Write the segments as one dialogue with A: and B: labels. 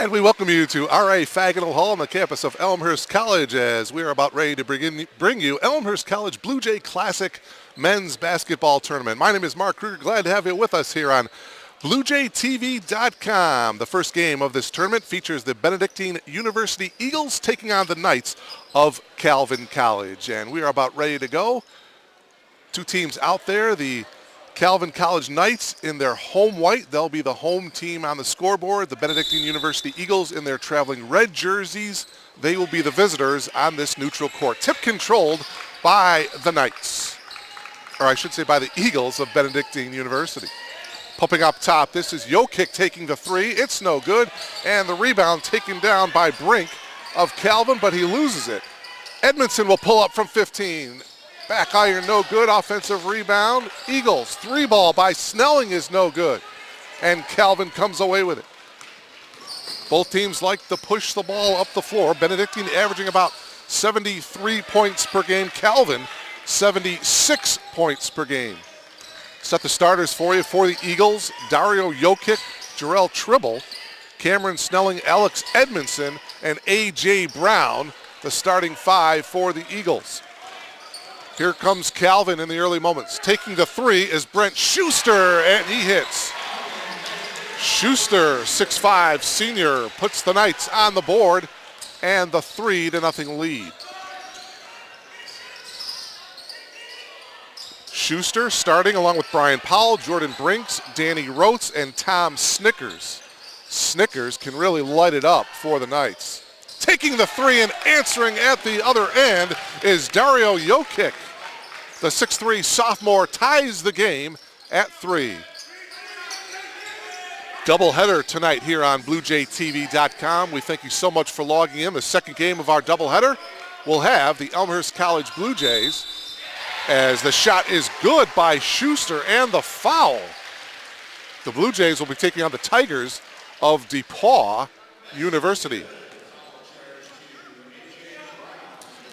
A: And we welcome you to R.A. Faginal Hall on the campus of Elmhurst College as we are about ready to bring you Elmhurst College Bluejay Classic Men's Basketball Tournament. My name is Mark Kruger. Glad to have you with us here on BluejayTV.com. The first game of this tournament features the Benedictine University Eagles taking on the Knights of Calvin College. And we are about ready to go. Two teams out there, the Calvin College Knights in their home white. They'll be the home team on the scoreboard. The Benedictine University Eagles in their traveling red jerseys. They will be the visitors on this neutral court. Tip controlled by the Knights, or I should say by the Eagles of Benedictine University. Pumping up top, this is Jokic taking the three. It's no good. And the rebound taken down by Brink of Calvin, but he loses it. Edmondson will pull up from 15. Back iron, no good. Offensive rebound. Eagles, three ball by Snelling is no good. And Calvin comes away with it. Both teams like to push the ball up the floor. Benedictine averaging about 73 points per game. Calvin, 76 points per game. Set the starters for you for the Eagles. Dario Jokic, Jarrell Tribble, Cameron Snelling, Alex Edmondson, and A.J. Brown, the starting five for the Eagles. Here comes Calvin in the early moments. Taking the three is Brent Schuster, and he hits. Schuster, 6'5", senior, puts the Knights on the board, and the 3-0 lead. Schuster starting along with Brian Powell, Jordan Brinks, Danny Rotes, and Tom Snickers. Snickers can really light it up for the Knights. Taking the three and answering at the other end is Dario Jokic. The 6'3" sophomore ties the game at 3. Doubleheader tonight here on BluejayTV.com. We thank you so much for logging in. The second game of our doubleheader will have the Elmhurst College Blue Jays as the shot is good by Schuster and the foul. The Blue Jays will be taking on the Tigers of DePauw University.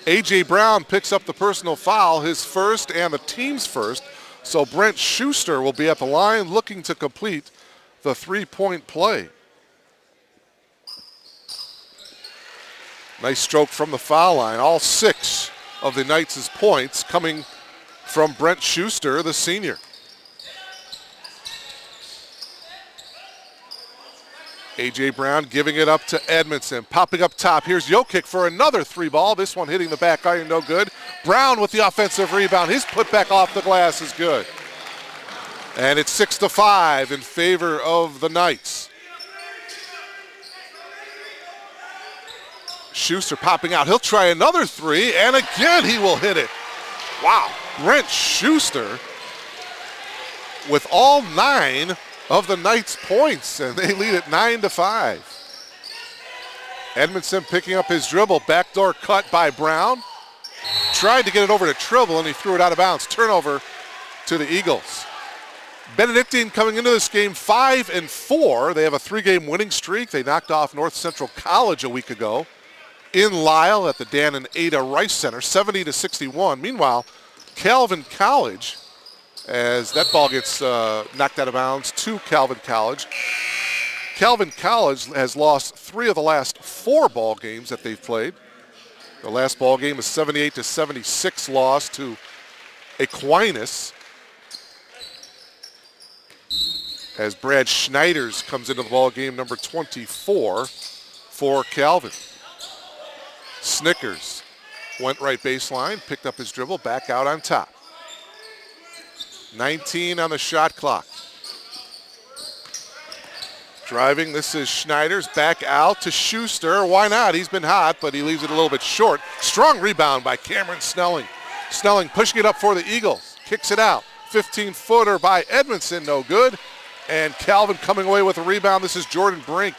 A: A.J. Brown picks up the personal foul, his first and the team's first. So Brent Schuster will be at the line looking to complete the three-point play. Nice stroke from the foul line. All 6 of the Knights' points coming from Brent Schuster, the senior. A.J. Brown giving it up to Edmondson. Popping up top. Here's Jokic for another three ball. This one hitting the back iron, no good. Brown with the offensive rebound. His putback off the glass is good. And it's 6-5 in favor of the Knights. Schuster popping out. He'll try another three, and again he will hit it. Wow. Brent Schuster with all 9 of the Knights' points, and they lead it 9-5. Edmondson picking up his dribble. Backdoor cut by Brown. Tried to get it over to Tribble, and he threw it out of bounds. Turnover to the Eagles. Benedictine coming into this game 5-4. They have a 3-game winning streak. They knocked off North Central College a week ago in Lisle at the Dan and Ada Rice Center, 70-61. Meanwhile, Calvin College, as that ball gets knocked out of bounds to Calvin College. Calvin College has lost 3 of the last 4 ball games that they've played. The last ball game was 78-76 loss to Aquinas, as Brad Schneiders comes into the ball game, number 24 for Calvin. Snickers went right baseline, picked up his dribble, back out on top. 19 on the shot clock. Driving, this is Schneiders, back out to Schuster. Why not? He's been hot, but he leaves it a little bit short. Strong rebound by Cameron Snelling. Snelling pushing it up for the Eagles. Kicks it out. 15-footer by Edmondson, no good. And Calvin coming away with a rebound. This is Jordan Brink.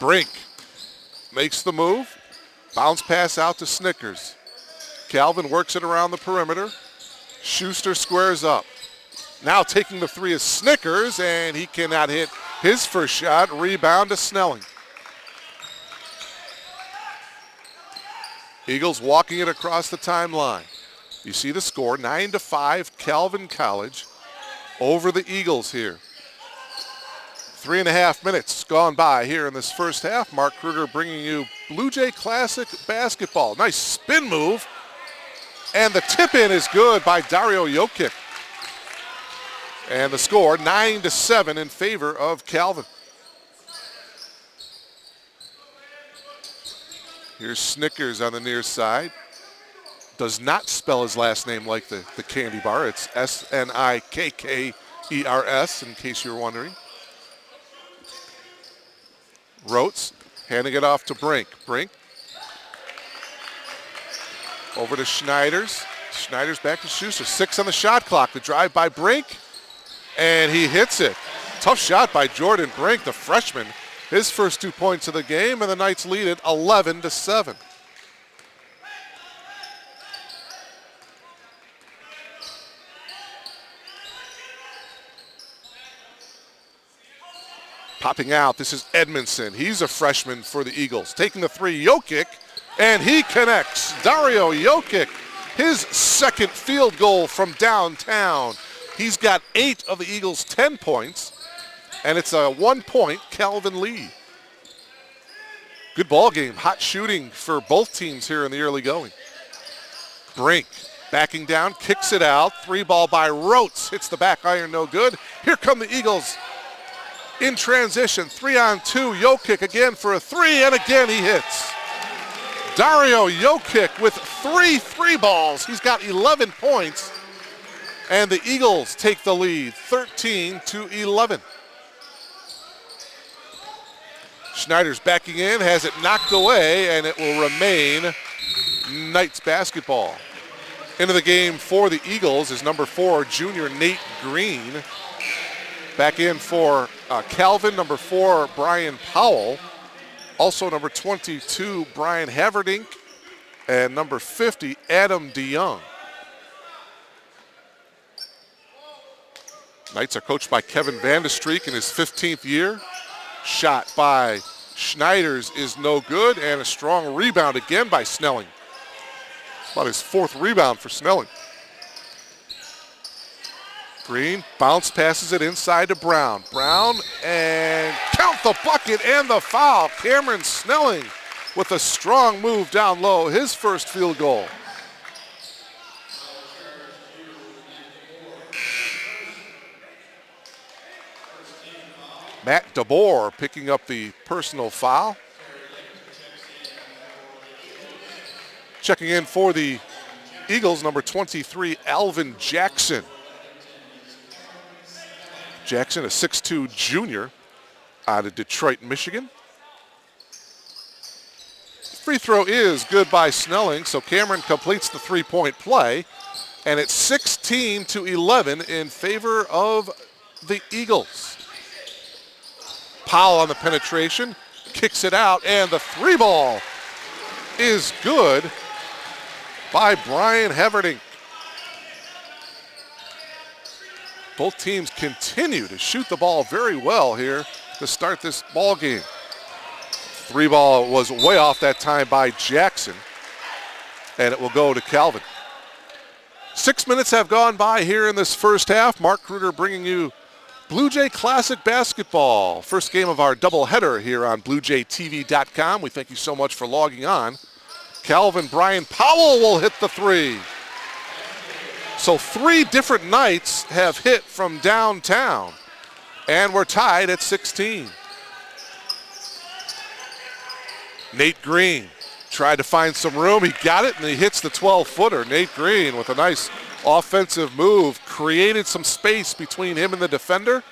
A: Brink makes the move. Bounce pass out to Snickers. Calvin works it around the perimeter. Schuster squares up. Now taking the three is Snickers, and he cannot hit his first shot. Rebound to Snelling. Eagles walking it across the timeline. You see the score, 9-5, Calvin College over the Eagles here. 3.5 minutes gone by here in this first half. Mark Kruger bringing you Bluejay Classic basketball. Nice spin move. And the tip-in is good by Dario Jokic. And the score, 9-7 in favor of Calvin. Here's Snickers on the near side. Does not spell his last name like the candy bar. It's Snikkers, in case you were wondering. Rotes handing it off to Brink. Brink over to Schneiders. Schneiders back to Schuster. 6 on the shot clock. The drive by Brink, and he hits it. Tough shot by Jordan Brink, the freshman. His first 2 points of the game, and the Knights lead it 11-7. Popping out, this is Edmondson. He's a freshman for the Eagles. Taking the three, Jokic, and he connects. Dario Jokic, his second field goal from downtown. He's got 8 of the Eagles' 10 points, and it's a 1-point Calvin lead. Good ball game, hot shooting for both teams here in the early going. Brink backing down, kicks it out. 3-ball by Rotes, hits the back iron, no good. Here come the Eagles. In transition, 3-on-2, Jokic again for a 3, and again he hits. Dario Jokic with 3 balls. He's got 11 points, and the Eagles take the lead, 13-11. Schneider's backing in, has it knocked away, and it will remain Knights basketball. Into the game for the Eagles is number 4, junior Nate Green. Back in for Calvin, number 4, Brian Powell. Also number 22, Brian Haverdink. And number 50, Adam DeYoung. Knights are coached by Kevin Vandestreek in his 15th year. Shot by Schneiders is no good, and a strong rebound again by Snelling. About his 4th rebound for Snelling. Green bounce passes it inside to Brown. Brown, and count the bucket and the foul. Cameron Snelling with a strong move down low, his first field goal. Matt DeBoer picking up the personal foul. Checking in for the Eagles, number 23, Alvin Jackson. Jackson, a 6'2 junior out of Detroit, Michigan. Free throw is good by Snelling, so Cameron completes the 3-point play, and it's 16-11 in favor of the Eagles. Powell on the penetration, kicks it out, and the 3-ball is good by Brian Haverdink. Both teams continue to shoot the ball very well here to start this ball game. 3-ball was way off that time by Jackson, and it will go to Calvin. 6 minutes have gone by here in this first half. Mark Kruger bringing you Bluejay Classic basketball. First game of our doubleheader here on BluejayTV.com. We thank you so much for logging on. Calvin Brian Powell will hit the 3. So 3 different Knights have hit from downtown, and we're tied at 16. Nate Green tried to find some room. He got it, and he hits the 12-footer. Nate Green with a nice offensive move, created some space between him and the defender,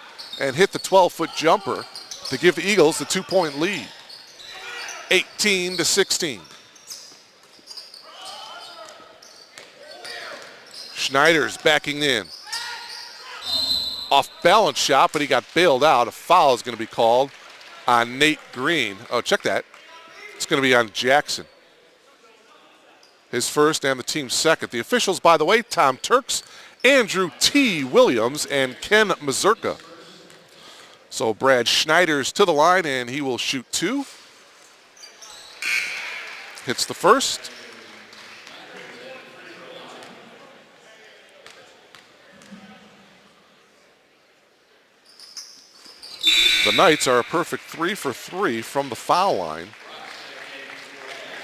A: and hit the 12-foot jumper to give the Eagles the 2-point lead, 18-16. Schneider's backing in. Off balance shot, but he got bailed out. A foul is going to be called on Nate Green. Oh, check that. It's going to be on Jackson. His first and the team's second. The officials, by the way, Tom Turks, Andrew T. Williams, and Ken Mazurka. So Brad Schneider's to the line, and he will shoot 2. Hits the first. The Knights are a perfect 3 for 3 from the foul line.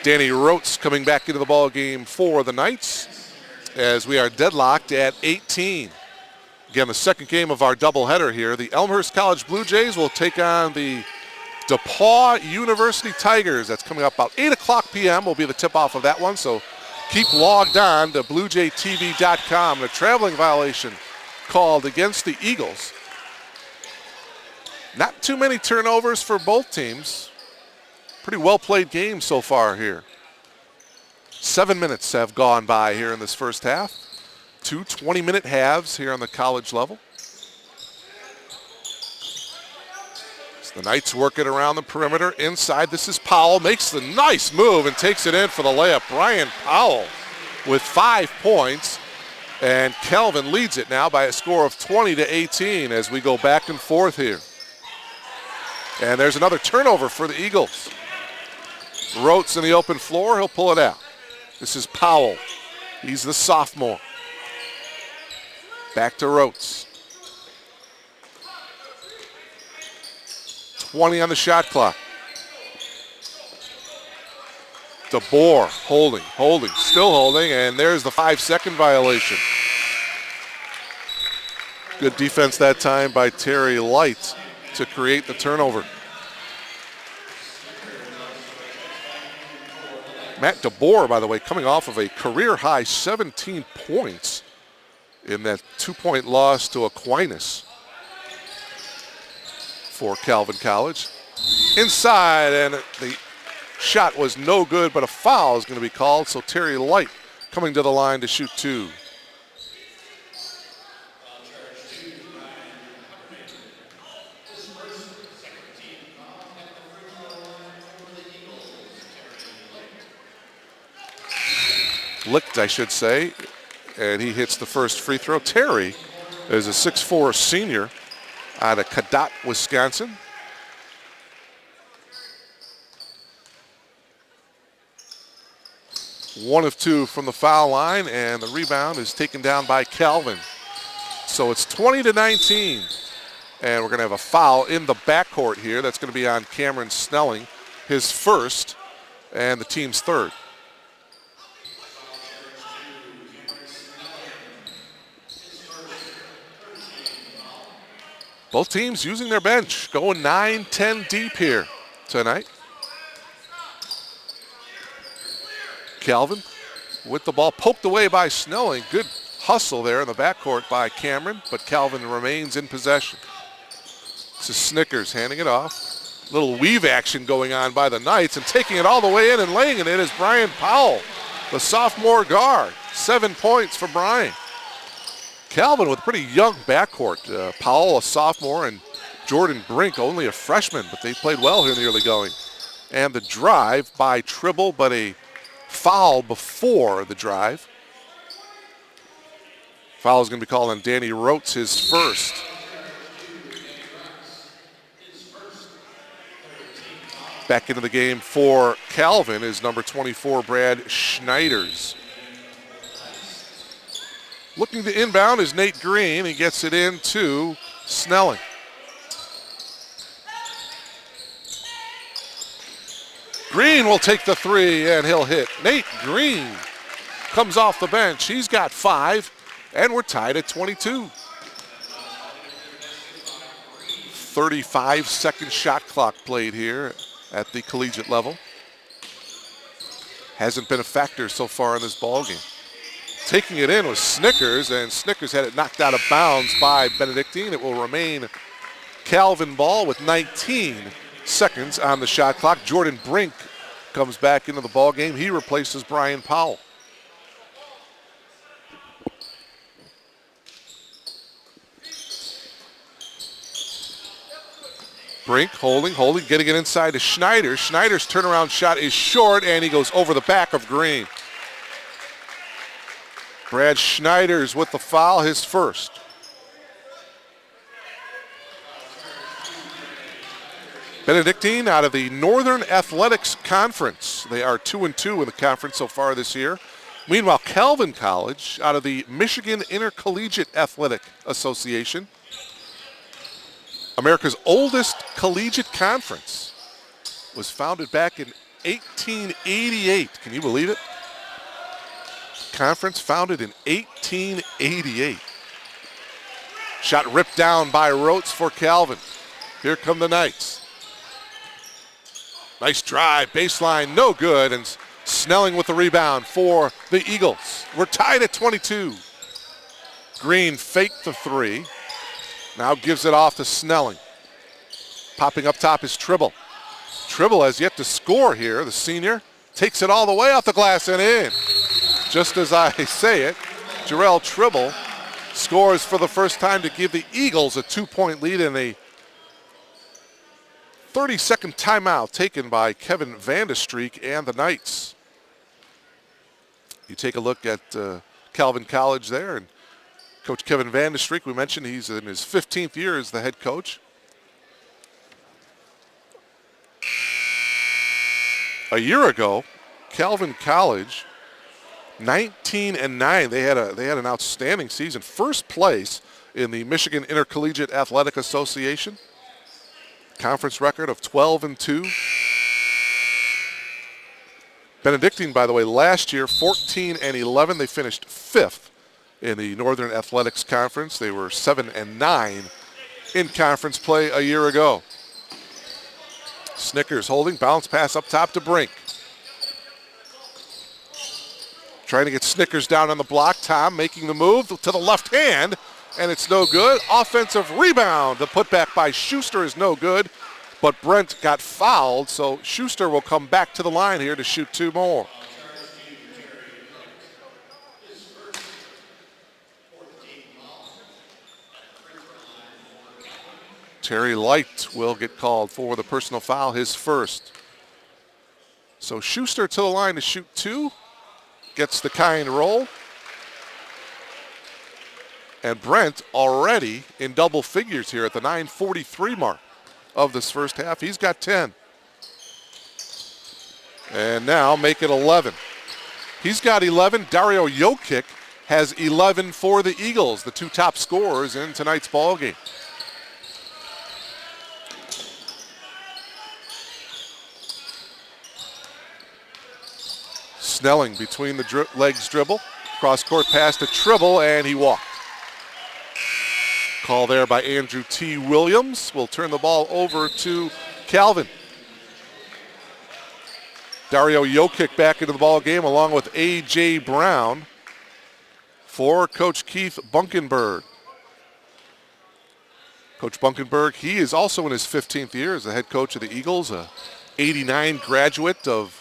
A: Danny Rotes coming back into the ball game for the Knights as we are deadlocked at 18. Again, the second game of our doubleheader here. The Elmhurst College Blue Jays will take on the DePauw University Tigers. That's coming up about 8 o'clock p.m. will be the tip-off of that one, so keep logged on to bluejaytv.com. A traveling violation called against the Eagles. Not too many turnovers for both teams. Pretty well-played game so far here. 7 minutes have gone by here in this first half. 2 20-minute halves here on the college level. So the Knights work it around the perimeter. Inside, this is Powell. Makes the nice move and takes it in for the layup. Brian Powell with 5 points. And Calvin leads it now by a score of 20-18 as we go back and forth here. And there's another turnover for the Eagles. Rotes in the open floor. He'll pull it out. This is Powell. He's the sophomore. Back to Rotes. 20 on the shot clock. DeBoer holding, still holding, and there's the 5-second violation. Good defense that time by Terry Light to create the turnover. Matt DeBoer, by the way, coming off of a career-high 17 points in that 2-point loss to Aquinas for Calvin College. Inside, and the shot was no good, but a foul is going to be called, so Terry Light coming to the line to shoot 2. Licked, I should say, and he hits the first free throw. Terry is a 6'4" senior out of Cadott, Wisconsin. One of 2 from the foul line, and the rebound is taken down by Calvin. So it's 20-19, and we're going to have a foul in the backcourt here. That's going to be on Cameron Snelling, his first, and the team's third. Both teams using their bench, going 9-10 deep here tonight. Calvin with the ball poked away by Snelling. Good hustle there in the backcourt by Cameron, but Calvin remains in possession. This is Snickers handing it off. Little weave action going on by the Knights, and taking it all the way in and laying it in is Brian Powell, the sophomore guard. 7 points for Brian. Calvin with a pretty young backcourt. Powell, a sophomore, and Jordan Brink, only a freshman, but they played well here in the early going. And the drive by Tribble, but a foul before the drive. Foul is going to be called on Danny Rotes, his first. Back into the game for Calvin is number 24, Brad Schneiders. Looking to inbound is Nate Green. He gets it in to Snelling. Green will take the 3, and he'll hit. Nate Green comes off the bench. He's got 5, and we're tied at 22. 35-second shot clock played here at the collegiate level. Hasn't been a factor so far in this ballgame. Taking it in was Snickers, and Snickers had it knocked out of bounds by Benedictine. It will remain Calvin ball with 19 seconds on the shot clock. Jordan Brink comes back into the ballgame. He replaces Brian Powell. Brink holding, getting it inside to Schneider. Schneider's turnaround shot is short, and he goes over the back of Green. Brad Schneider's with the foul, his first. Benedictine out of the Northern Athletics Conference. They are 2-2 in the conference so far this year. Meanwhile, Calvin College out of the Michigan Intercollegiate Athletic Association. America's oldest collegiate conference, was founded back in 1888. Can you believe it? Conference founded in 1888. Shot ripped down by Rotes for Calvin. Here come the Knights. Nice drive, baseline, no good, and Snelling with the rebound for the Eagles. We're tied at 22. Green faked the three. Now gives it off to Snelling. Popping up top is Tribble. Tribble has yet to score here. The senior takes it all the way off the glass and in. Just as I say it, Jarrell Tribble scores for the first time to give the Eagles a 2-point lead in a 30-second timeout taken by Kevin Vandestreek and the Knights. You take a look at Calvin College there, and Coach Kevin Vandestreek, we mentioned he's in his 15th year as the head coach. A year ago, Calvin College, 19-9. They had an outstanding season. First place in the Michigan Intercollegiate Athletic Association. Conference record of 12-2. Benedictine, by the way, last year 14-11. They finished 5th in the Northern Athletics Conference. They were 7-9 in conference play a year ago. Snickers holding, bounce pass up top to Brink. Trying to get Snickers down on the block. Tom making the move to the left hand, and it's no good. Offensive rebound. The putback by Schuster is no good, but Brent got fouled, so Schuster will come back to the line here to shoot 2 more. Terry Light will get called for the personal foul, his first. So Schuster to the line to shoot 2. Gets the kind roll. And Brent already in double figures here at the 9:43 mark of this first half. He's got 10. And now make it 11. He's got 11. Dario Jokic has 11 for the Eagles, the 2 top scorers in tonight's ball game. Snelling between the legs dribble. Cross-court pass to Tribble, and he walked. Call there by Andrew T. Williams. Will turn the ball over to Calvin. Dario Jokic back into the ball game along with A.J. Brown for Coach Keith Bunkenberg. Coach Bunkenberg, he is also in his 15th year as the head coach of the Eagles, a 89 graduate of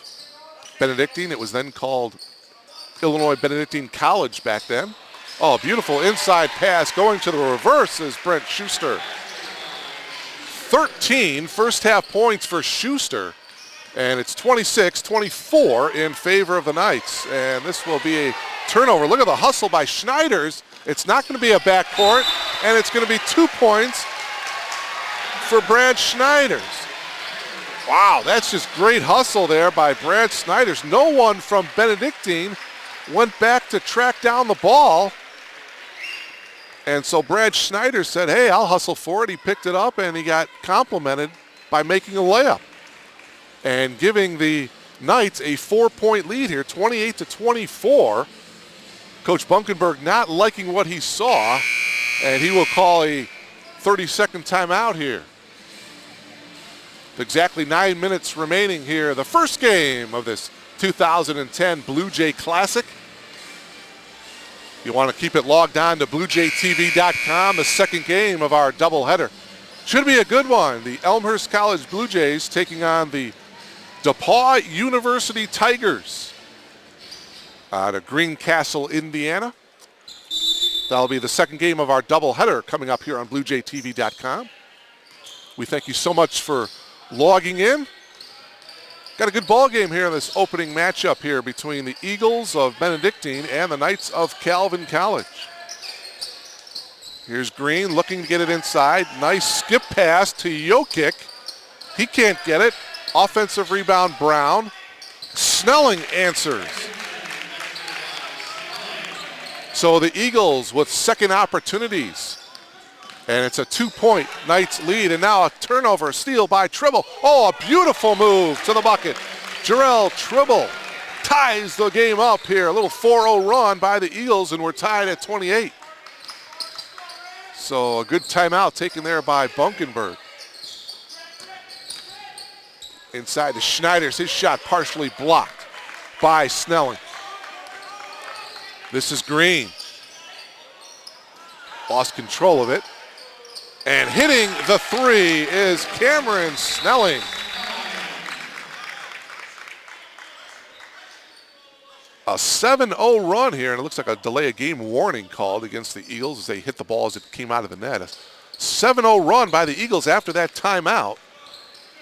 A: Benedictine. It was then called Illinois Benedictine College back then. Oh, beautiful inside pass going to the reverse is Brent Schuster. 13 first half points for Schuster, and it's 26-24 in favor of the Knights. And this will be a turnover. Look at the hustle by Schneiders. It's not going to be a backcourt, and it's going to be 2 points for Brad Schneiders. Wow, that's just great hustle there by Brad Schneiders. No one from Benedictine went back to track down the ball. And so Brad Schneider said, hey, I'll hustle for it. He picked it up, and he got complimented by making a layup and giving the Knights a 4-point lead here, 28-24. Coach Bunkenberg not liking what he saw, and he will call a 30-second timeout here. Exactly 9 minutes remaining here, the first game of this 2010 Bluejay Classic. You want to keep it logged on to BluejayTV.com, the second game of our doubleheader. Should be a good one. The Elmhurst College Blue Jays taking on the DePauw University Tigers out of Greencastle, Indiana. That'll be the second game of our doubleheader coming up here on BluejayTV.com. We thank you so much for logging in. Got a good ball game here in this opening matchup here between the Eagles of Benedictine and the Knights of Calvin College. Here's Green looking to get it inside. Nice skip pass to Jokic. He can't get it. Offensive rebound, Brown. Snelling answers. So the Eagles with second opportunities And it's a 2-point Knights lead, and now a turnover, a steal by Tribble. Oh, a beautiful move to the bucket. Jarrell Tribble ties the game up here. A little 4-0 run by the Eagles, and we're tied at 28. So a good timeout taken there by Bunkenberg. Inside to Schneiders, his shot partially blocked by Snelling. This is Green. Lost control of it. And hitting the three is Cameron Snelling. A 7-0 run here, and it looks like a delay of game warning called against the Eagles as they hit the ball as it came out of the net. A 7-0 run by the Eagles after that timeout.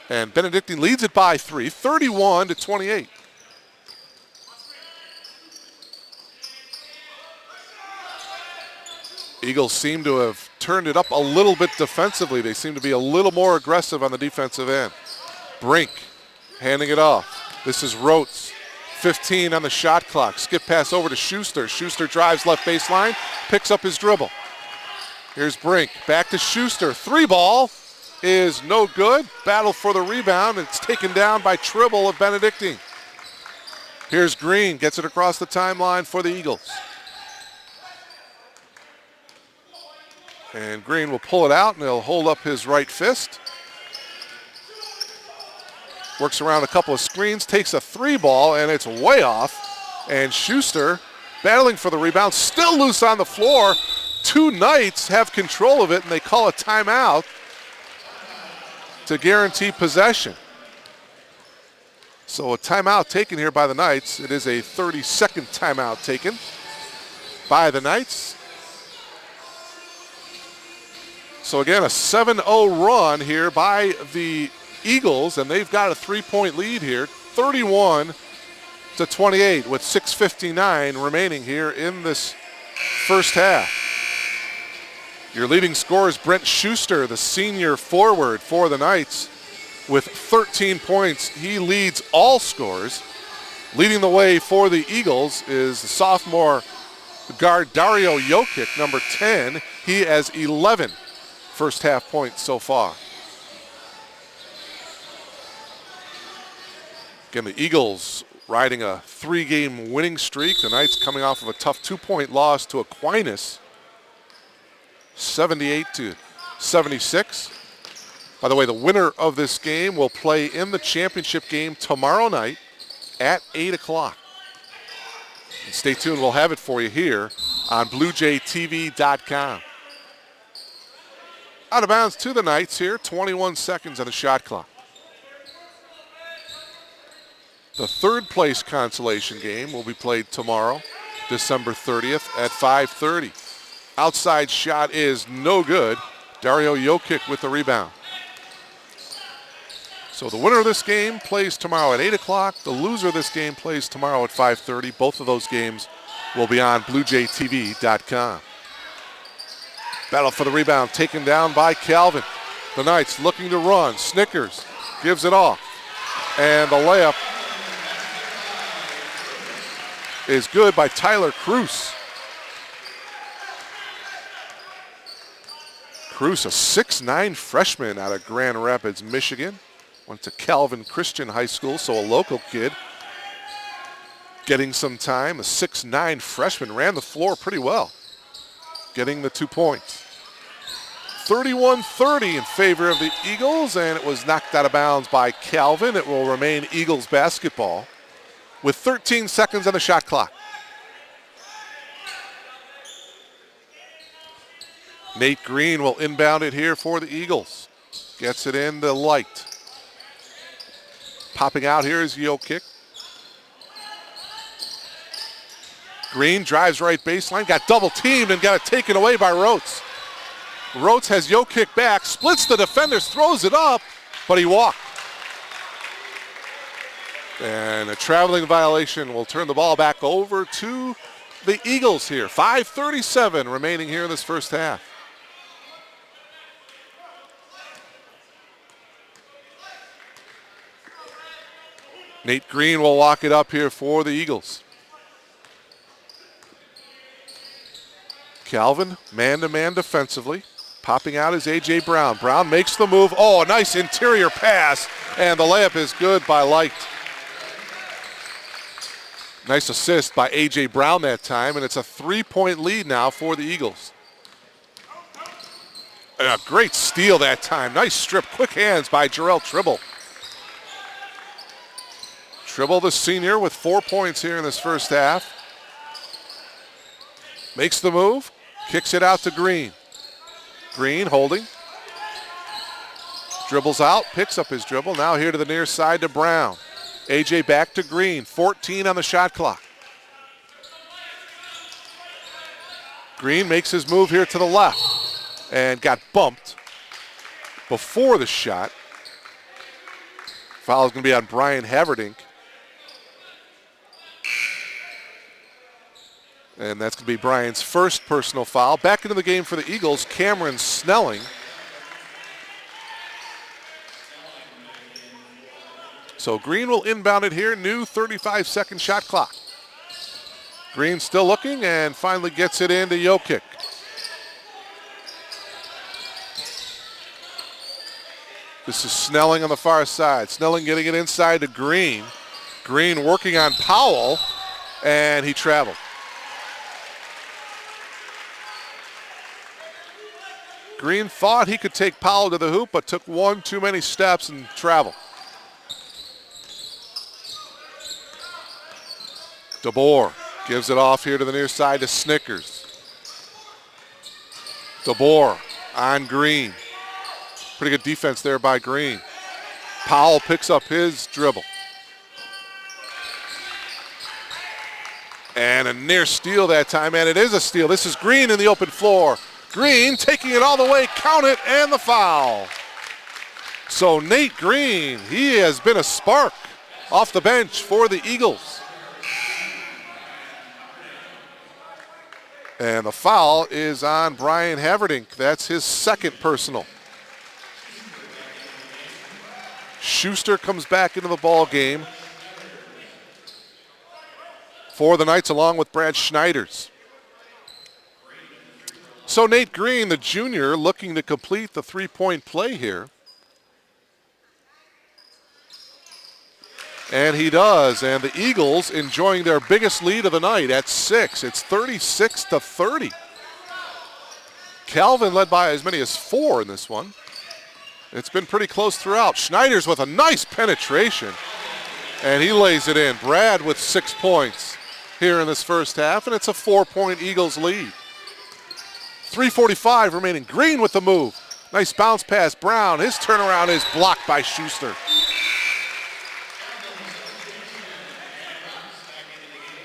A: And Benedictine leads it by 3, 31-28. Eagles seem to have turned it up a little bit defensively. They seem to be a little more aggressive on the defensive end. Brink handing it off. This is Rotes. 15 on the shot clock. Skip pass over to Schuster. Schuster drives left baseline, picks up his dribble. Here's Brink. Back to Schuster. 3-ball is no good. Battle for the rebound. It's taken down by Tribble of Benedictine. Here's Green. Gets it across the timeline for the Eagles. And Green will pull it out, and he'll hold up his right fist. Works around a couple of screens, takes a 3-ball, and it's way off. And Schuster, battling for the rebound, still loose on the floor. Two Knights have control of it, and they call a timeout to guarantee possession. So a timeout taken here by the Knights. It is a 30-second timeout taken by the Knights. So again, a 7-0 run here by the Eagles, and they've got a 3-point lead here, 31-28 with 6:59 remaining here in this first half. Your leading scorer is Brent Schuster, the senior forward for the Knights, with 13 points. He leads all scorers. Leading the way for the Eagles is the sophomore guard Dario Jokic, number 10. He has 11 first half points so far. Again, the Eagles riding a 3-game winning streak. The Knights coming off of a tough 2-point loss to Aquinas, 78-76. By the way, the winner of this game will play in the championship game tomorrow night at 8 o'clock. And stay tuned, we'll have it for you here on BluejayTV.com. Out of bounds to the Knights here, 21 seconds on the shot clock. The third place consolation game will be played tomorrow, December 30th at 5:30. Outside shot is no good. Dario Jokic with the rebound. So the winner of this game plays tomorrow at 8 o'clock. The loser of this game plays tomorrow at 5:30. Both of those games will be on BluejayTV.com. Battle for the rebound taken down by Calvin. The Knights looking to run. Snickers gives it off. And the layup is good by Tyler Cruz. Cruz, a 6'9" freshman out of Grand Rapids, Michigan. Went to Calvin Christian High School, so a local kid getting some time. A 6'9" freshman ran the floor pretty well, getting the 2 points. 31-30 in favor of the Eagles, and it was knocked out of bounds by Calvin. It will remain Eagles basketball with 13 seconds on the shot clock. Nate Green will inbound it here for the Eagles. Gets it in the light. Popping out here is Jokic. Green drives right baseline, got double teamed and got it taken away by Rotes. Rotes has Jokic back, splits the defenders, throws it up, but he walked. And a traveling violation will turn the ball back over to the Eagles here. 5:37 remaining here in this first half. Nate Green will lock it up here for the Eagles. Calvin, man-to-man defensively. Popping out is A.J. Brown. Brown makes the move. Oh, a nice interior pass, and the layup is good by Light. Nice assist by A.J. Brown that time, and it's a 3-point lead now for the Eagles. And a great steal that time. Nice strip, quick hands by Jarrell Tribble. Tribble, the senior, with 4 points here in this first half. Makes the move, kicks it out to Green. Green holding. Dribbles out, picks up his dribble. Now here to the near side to Brown. A.J. back to Green, 14 on the shot clock. Green makes his move here to the left and got bumped before the shot. Foul is going to be on Brian Haverdink. And that's going to be Brian's first personal foul. Back into the game for the Eagles, Cameron Snelling. So Green will inbound it here, new 35-second shot clock. Green still looking and finally gets it into Jokic. This is Snelling on the far side. Snelling getting it inside to Green. Green working on Powell, and he traveled. Green thought he could take Powell to the hoop, but took one too many steps and traveled. DeBoer gives it off here to the near side to Snickers. DeBoer on Green. Pretty good defense there by Green. Powell picks up his dribble. And a near steal that time, and it is a steal. This is Green in the open floor. Green taking it all the way, count it, and the foul. So Nate Green, he has been a spark off the bench for the Eagles. And the foul is on Brian Haverdink. That's his second personal. Schuster comes back into the ball game for the Knights along with Brad Schneiders. So Nate Green, the junior, looking to complete the three-point play here. And he does, and the Eagles enjoying their biggest lead of the night at 6. It's 36-30. Calvin led by as many as 4 in this one. It's been pretty close throughout. Schneiders with a nice penetration, and he lays it in. Brad with 6 points here in this first half, and it's a 4-point Eagles lead. 3:45 remaining. Green with the move. Nice bounce pass. Brown, his turnaround is blocked by Schuster.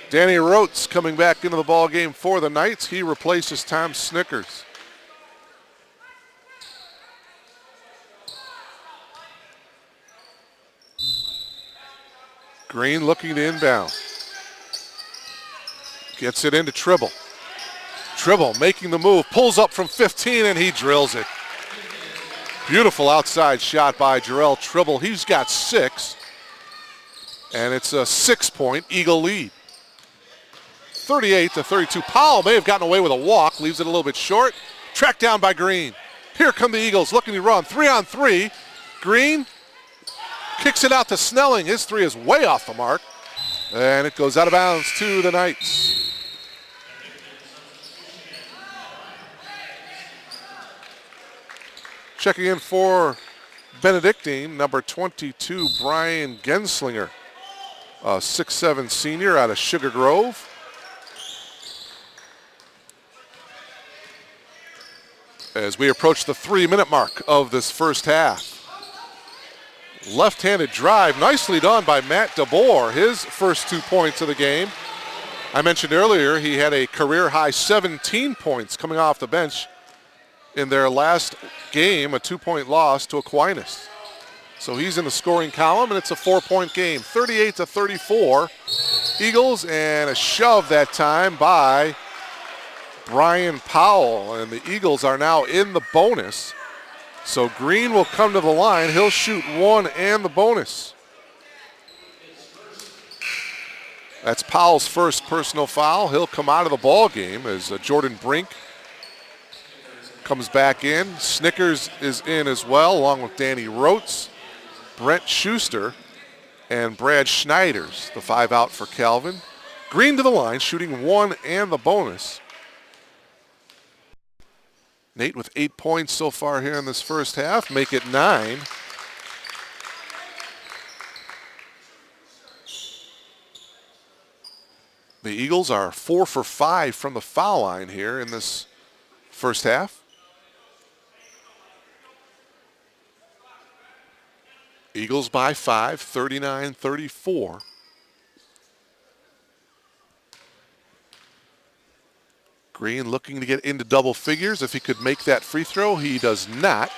A: Danny Rhodes coming back into the ball game for the Knights. He replaces Tom Snickers. Green looking to inbound. Gets it into Tribble. Tribble making the move, pulls up from 15, and he drills it. Beautiful outside shot by Jarrell Tribble. He's got 6, and it's a 6-point Eagle lead. 38-32. Powell may have gotten away with a walk, leaves it a little bit short. Tracked down by Green. Here come the Eagles looking to run. 3-on-3. Green kicks it out to Snelling. His 3 is way off the mark, and it goes out of bounds to the Knights. Checking in for Benedictine, number 22, Brian Genslinger, a 6'7" senior out of Sugar Grove. As we approach the 3-minute mark of this first half. Left-handed drive, nicely done by Matt DeBoer, his first 2 points of the game. I mentioned earlier he had a career-high 17 points coming off the bench in their last game, a 2-point loss to Aquinas. So he's in the scoring column, and it's a 4-point game, 38-34. Eagles, and a shove that time by Brian Powell, and the Eagles are now in the bonus. So Green will come to the line. He'll shoot 1 and the bonus. That's Powell's first personal foul. He'll come out of the ball game as Jordan Brink comes back in. Snickers is in as well, along with Danny Rotes, Brent Schuster, and Brad Schneiders. The 5 out for Calvin. Green to the line, shooting 1 and the bonus. Nate with 8 points so far here in this first half, make it 9. The Eagles are 4 for 5 from the foul line here in this first half. Eagles by 5, 39-34. Green looking to get into double figures. If he could make that free throw, he does not.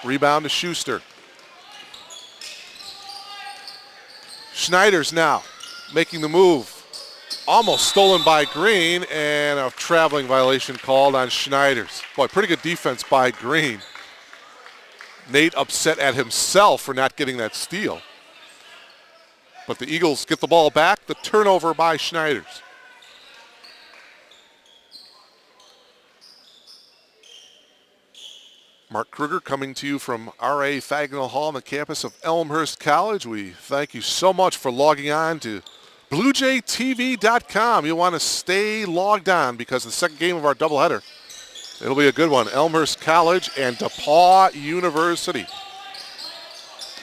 A: Rebound to Schuster. Schneiders now making the move. Almost stolen by Green, and a traveling violation called on Schneiders. Boy, pretty good defense by Green. Nate upset at himself for not getting that steal. But the Eagles get the ball back. The turnover by Schneiders. Mark Kruger coming to you from R.A. Fagnall Hall on the campus of Elmhurst College. We thank you so much for logging on to BluejayTV.com. You'll want to stay logged on because the second game of our doubleheader, it'll be a good one. Elmhurst College and DePauw University.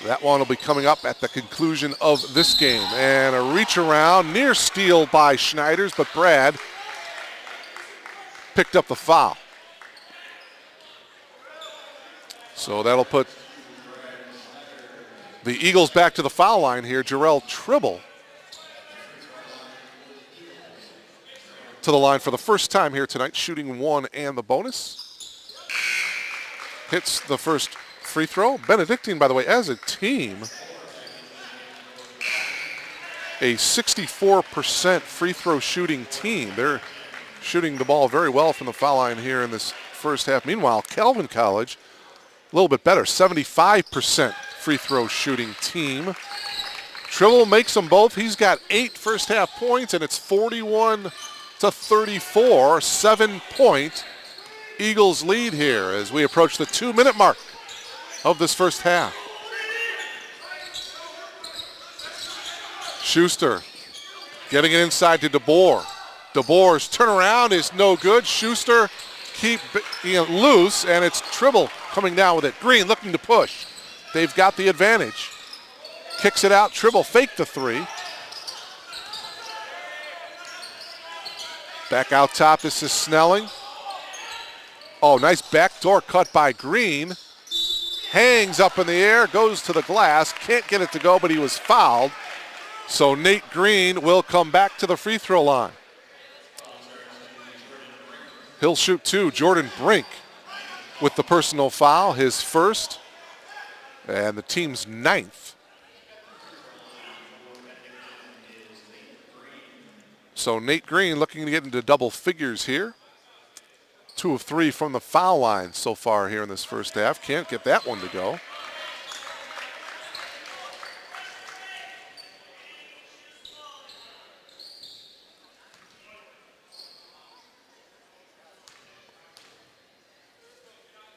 A: That one will be coming up at the conclusion of this game. And a reach around, near steal by Schneiders, but Brad picked up the foul. So that'll put the Eagles back to the foul line here. Jarrell Tribble to the line for the first time here tonight, shooting 1 and the bonus. Hits the first free throw. Benedictine, by the way, as a team, a 64% free throw shooting team. They're shooting the ball very well from the foul line here in this first half. Meanwhile, Calvin College, a little bit better, 75% free throw shooting team. Tribble makes them both. He's got 8 first half points, and it's 41-34, 7-point Eagles lead here as we approach the 2-minute mark of this first half. Schuster getting it inside to DeBoer. DeBoer's turnaround is no good. Schuster keep loose, and it's Tribble coming down with it. Green looking to push. They've got the advantage. Kicks it out. Tribble faked the 3. Back out top, this is Snelling. Oh, nice backdoor cut by Green. Hangs up in the air, goes to the glass. Can't get it to go, but he was fouled. So Nate Green will come back to the free throw line. He'll shoot 2. Jordan Brink with the personal foul, his first, and the team's 9th. So Nate Green looking to get into double figures here. 2 of 3 from the foul line so far here in this first half. Can't get that one to go.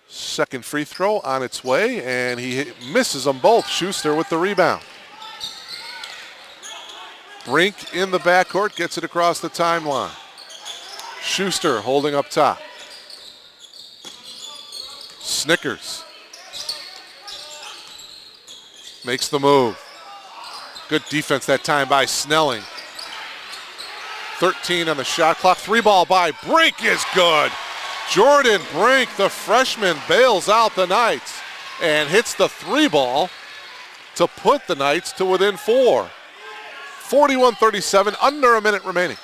A: Second free throw on its way, and he misses them both. Schuster with the rebound. Brink in the backcourt, gets it across the timeline. Schuster holding up top. Snickers makes the move. Good defense that time by Snelling. 13 on the shot clock. 3 ball by Brink is good. Jordan Brink, the freshman, bails out the Knights and hits the 3 ball to put the Knights to within 4. 41-37, under a minute remaining.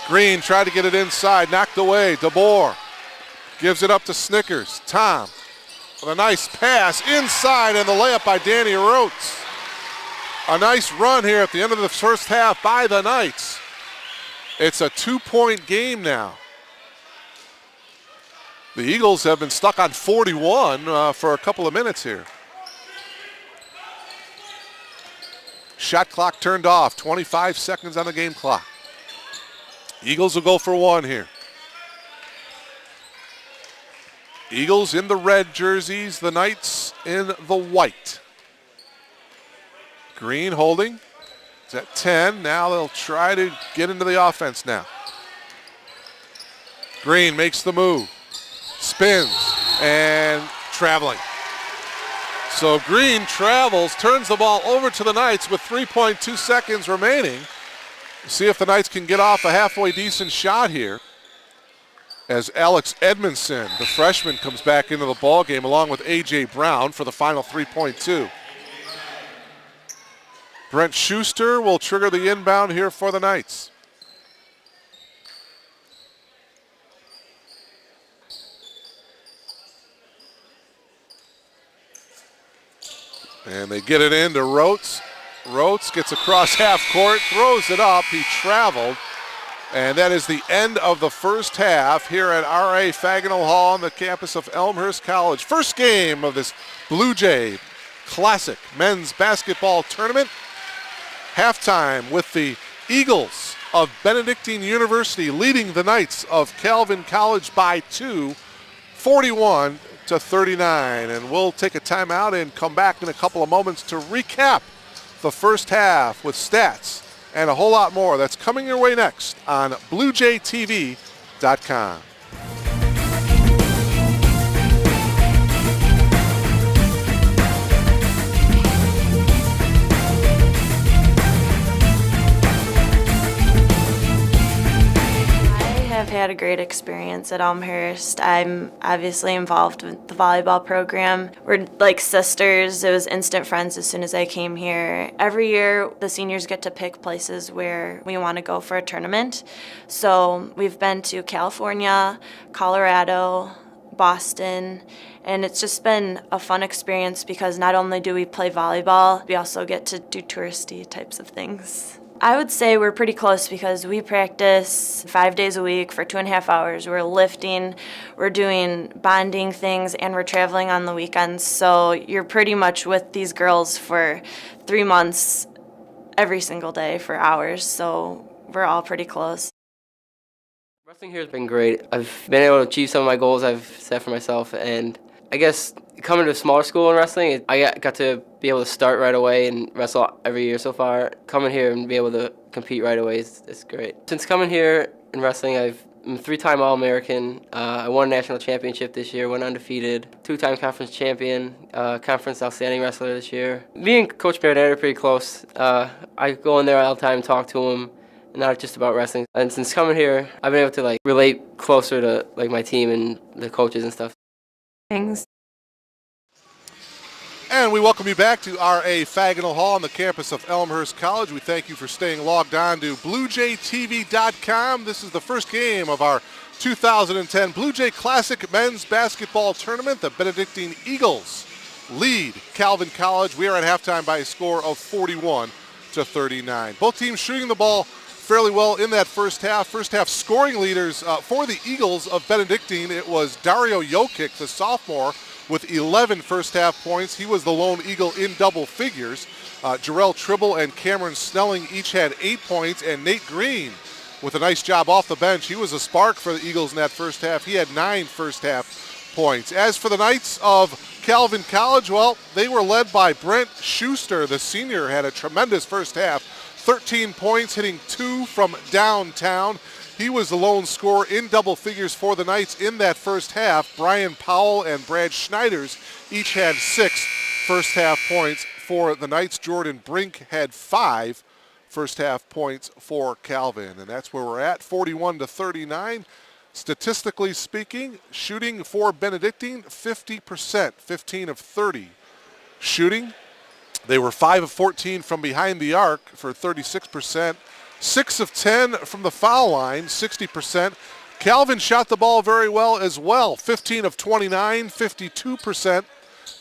A: Green tried to get it inside, knocked away. DeBoer gives it up to Snickers. Tom with a nice pass inside, and the layup by Danny Rotes. A nice run here at the end of the first half by the Knights. It's a 2-point game now. The Eagles have been stuck on 41 for a couple of minutes here. Shot clock turned off, 25 seconds on the game clock. Eagles will go for 1 here. Eagles in the red jerseys, the Knights in the white. Green holding. It's at 10. Now they'll try to get into the offense now. Green makes the move. Spins and traveling. So Green travels, turns the ball over to the Knights with 3.2 seconds remaining. See if the Knights can get off a halfway decent shot here. As Alex Edmondson, the freshman, comes back into the ball game along with A.J. Brown for the final 3.2. Brent Schuster will trigger the inbound here for the Knights. And they get it into Rotes. Rotes gets across half court, throws it up. He traveled. And that is the end of the first half here at R.A. Fagenal Hall on the campus of Elmhurst College. First game of this Bluejay Classic men's basketball tournament. Halftime with the Eagles of Benedictine University leading the Knights of Calvin College by 2, 41-39. And we'll take a timeout and come back in a couple of moments to recap the first half with stats and a whole lot more. That's coming your way next on BluejayTV.com.
B: I've had a great experience at Elmhurst. I'm obviously involved with the volleyball program. We're like sisters. It was instant friends as soon as I came here. Every year, the seniors get to pick places where we want to go for a tournament. So we've been to California, Colorado, Boston, and it's just been a fun experience because not only do we play volleyball, we also get to do touristy types of things. I would say we're pretty close because we practice 5 days a week for 2.5 hours. We're lifting, we're doing bonding things, and we're traveling on the weekends. So you're pretty much with these girls for 3 months every single day for hours. So we're all pretty close.
C: Wrestling here has been great. I've been able to achieve some of my goals I've set for myself, and I guess coming to a smaller school in wrestling, I got to be able to start right away and wrestle every year so far. Coming here and be able to compete right away is great. Since coming here in wrestling, I'm a 3-time All-American. I won a national championship this year, went undefeated. 2-time conference champion, conference outstanding wrestler this year. Me and Coach Benedictine are pretty close. I go in there all the time and talk to him, not just about wrestling. And since coming here, I've been able to relate closer to my team and the coaches and stuff.
B: Things.
A: And we welcome you back to R.A. Fagenal Hall on the campus of Elmhurst College. We thank you for staying logged on to BluejayTV.com. This is the first game of our 2010 Bluejay Classic Men's Basketball Tournament. The Benedictine Eagles lead Calvin College. We are at halftime by a score of 41-39. Both teams shooting the ball fairly well in that first half. First half scoring leaders for the Eagles of Benedictine. It was Dario Jokic, the sophomore, with 11 first half points. He was the lone Eagle in double figures. Jarrell Tribble and Cameron Snelling each had 8 points, and Nate Green with a nice job off the bench. He was a spark for the Eagles in that first half. He had 9 first half points. As for the Knights of Calvin College, well, they were led by Brent Schuster. The senior had a tremendous first half. 13 points, hitting 2 from downtown. He was the lone scorer in double figures for the Knights in that first half. Brian Powell and Brad Schneiders each had 6 first half points for the Knights. Jordan Brink had 5 first half points for Calvin. And that's where we're at, 41-39. Statistically speaking, shooting for Benedictine, 50%, 15 of 30 shooting. They were 5 of 14 from behind the arc for 36%. 6 of 10 from the foul line, 60%. Calvin shot the ball very well as well, 15 of 29, 52%.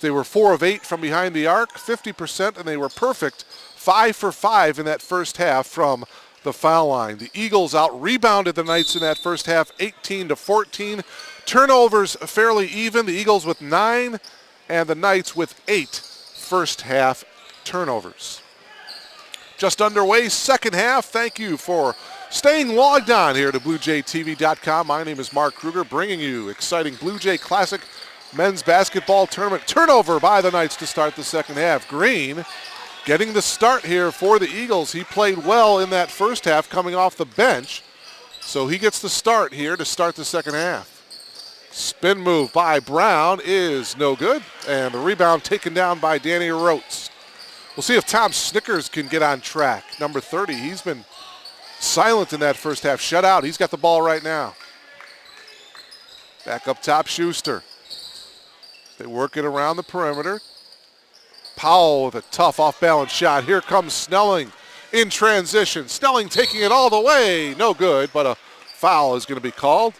A: They were 4 of 8 from behind the arc, 50%, and they were perfect, 5 for 5 in that first half from the foul line. The Eagles out-rebounded the Knights in that first half, 18-14. Turnovers fairly even, the Eagles with 9 and the Knights with 8 first half turnovers. Just underway, second half. Thank you for Staying logged on here to BluejayTV.com. My name is Mark Kruger, bringing you exciting Blue Jay Classic men's basketball tournament. Turnover by the Knights to start the second half. Green getting the start here for the Eagles. He played well in that first half coming off the bench, so he gets the start here to start the second half. Spin move by Brown is no good, and the rebound taken down by Danny Rotes. We'll see if Tom Snickers can get on track. Number 30, he's been silent in that first half. Shut out. He's got the ball right now. Back up top, Schuster. They work it around the perimeter. Powell with a tough off-balance shot. Here comes Snelling in transition. Snelling taking it all the way. No good, but a foul is going to be called.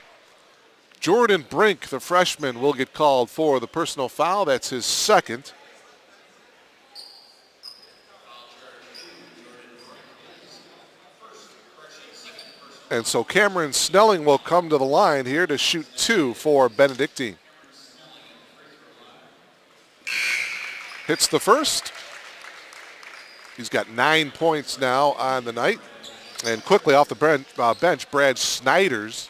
A: Jordan Brink, the freshman, will get called for the personal foul. That's his second. And so Cameron Snelling will come to the line here to shoot 2 for Benedictine. Hits the first. He's got 9 points now on the night. And quickly off the bench, Brad Schneiders,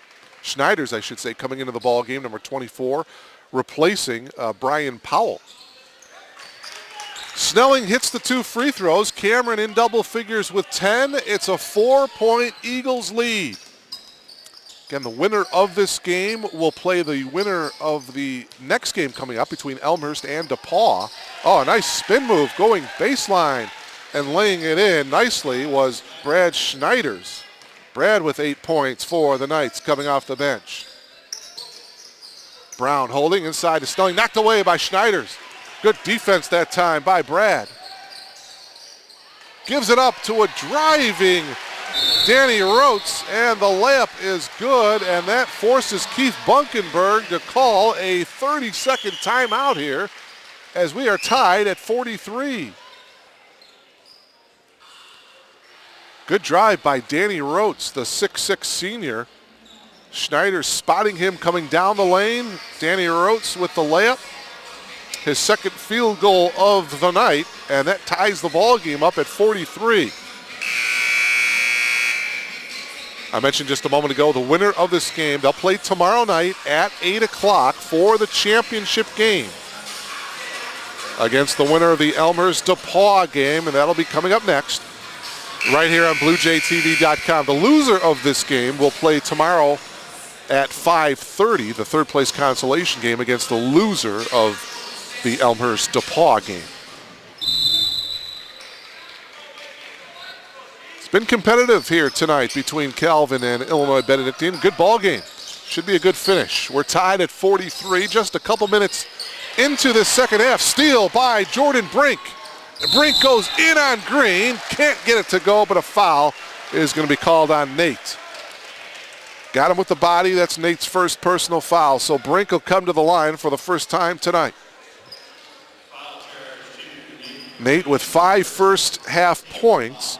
A: I should say, coming into the ball game, number 24, replacing Brian Powell. Snelling hits the 2 free throws. Cameron in double figures with 10. It's a 4-point Eagles lead. Again, the winner of this game will play the winner of the next game coming up between Elmhurst and DePaul. Oh, a nice spin move going baseline and laying it in nicely was Brad Schneiders. Brad with 8 points for the Knights coming off the bench. Brown holding inside to Snelling, knocked away by Schneiders. Good defense that time by Brad. Gives it up to a driving Danny Rotes, and the layup is good, and that forces Keith Bunkenberg to call a 30-second timeout here as we are tied at 43. Good drive by Danny Rotes, the 6'6 senior. Schneider spotting him coming down the lane. Danny Rotes with the layup. His second field goal of the night, and that ties the ball game up at 43. I mentioned just a moment ago the winner of this game, they'll play tomorrow night at 8 o'clock for the championship game against the winner of the Elmhurst DePaul game, and that'll be coming up next right here on BluejayTV.com. The loser of this game will play tomorrow at 5:30, the third place consolation game against the loser of the Elmhurst DePaul game. It's been competitive here tonight between Calvin and Illinois Benedictine. Good ball game. Should be a good finish. We're tied at 43, just a couple minutes into the second half. Steal by Jordan Brink. Brink goes in on Green. Can't get it to go, but a foul is going to be called on Nate. Got him with the body. That's Nate's first personal foul. So Brink will come to the line for the first time tonight. Nate with 5 first half points.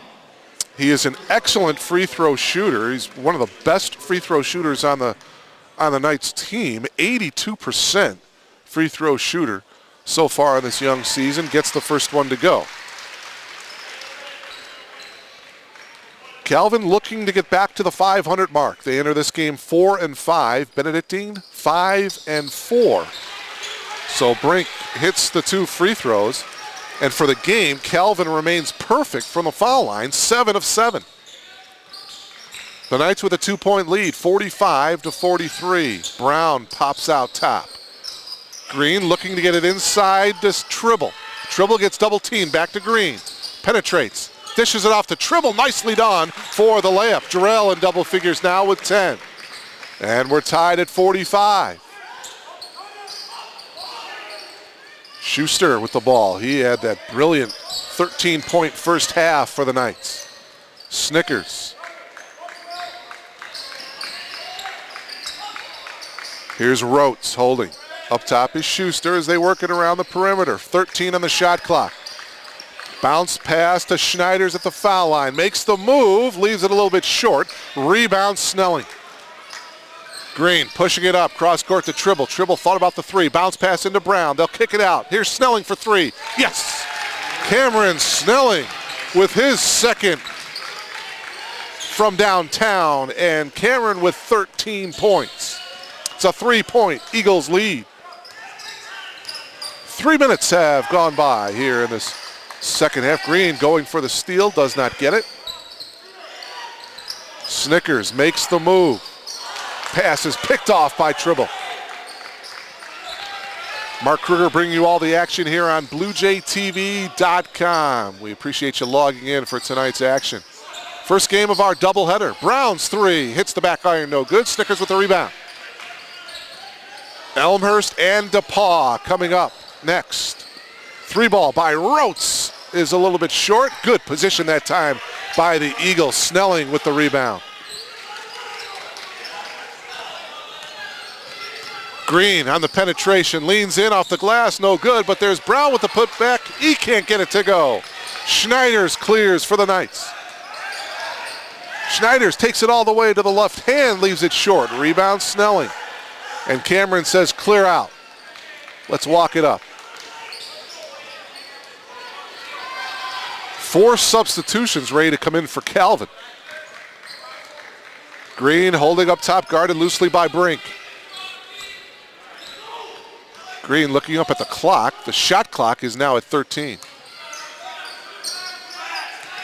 A: He is an excellent free throw shooter. He's one of the best free throw shooters on the Knights team. 82% free throw shooter so far in this young season. Gets the first one to go. Calvin looking to get back to the 500 mark. They enter this game 4-5. Benedictine 5-4. So Brink hits the 2 free throws. And for the game, Calvin remains perfect from the foul line, 7 of 7. The Knights with a 2-point lead, 45-43. Brown pops out top. Green looking to get it inside this Tribble. Tribble gets double teamed, back to Green. Penetrates, dishes it off to Tribble, nicely done for the layup. Jarrell in double figures now with 10. And we're tied at 45. Schuster with the ball. He had that brilliant 13-point first half for the Knights. Snickers. Here's Rotes holding. Up top is Schuster as they work it around the perimeter. 13 on the shot clock. Bounce pass to Schneiders at the foul line. Makes the move, leaves it a little bit short. Rebound Snelling. Green pushing it up, cross court to Tribble. Tribble thought about the 3. Bounce pass into Brown. They'll kick it out. Here's Snelling for 3. Yes! Cameron Snelling with his second from downtown, and Cameron with 13 points. It's a 3-point Eagles lead. 3 minutes have gone by here in this second half. Green going for the steal, does not get it. Snickers makes the move. Pass is picked off by Tribble. Mark Kruger bringing you all the action here on BluejayTV.com. We appreciate you logging in for tonight's action. First game of our doubleheader. Browns 3, hits the back iron, no good. Snickers with the rebound. Elmhurst and DePaul coming up next. 3-ball by Rotes is a little bit short. Good position that time by the Eagles. Snelling with the rebound. Green on the penetration, leans in off the glass, no good, but there's Brown with the putback. He can't get it to go. Schneiders clears for the Knights. Schneiders takes it all the way to the left hand, leaves it short. Rebound Snelling. And Cameron says clear out. Let's walk it up. 4 substitutions ready to come in for Calvin. Green holding up top, guarded loosely by Brink. Green looking up at the clock. The shot clock is now at 13.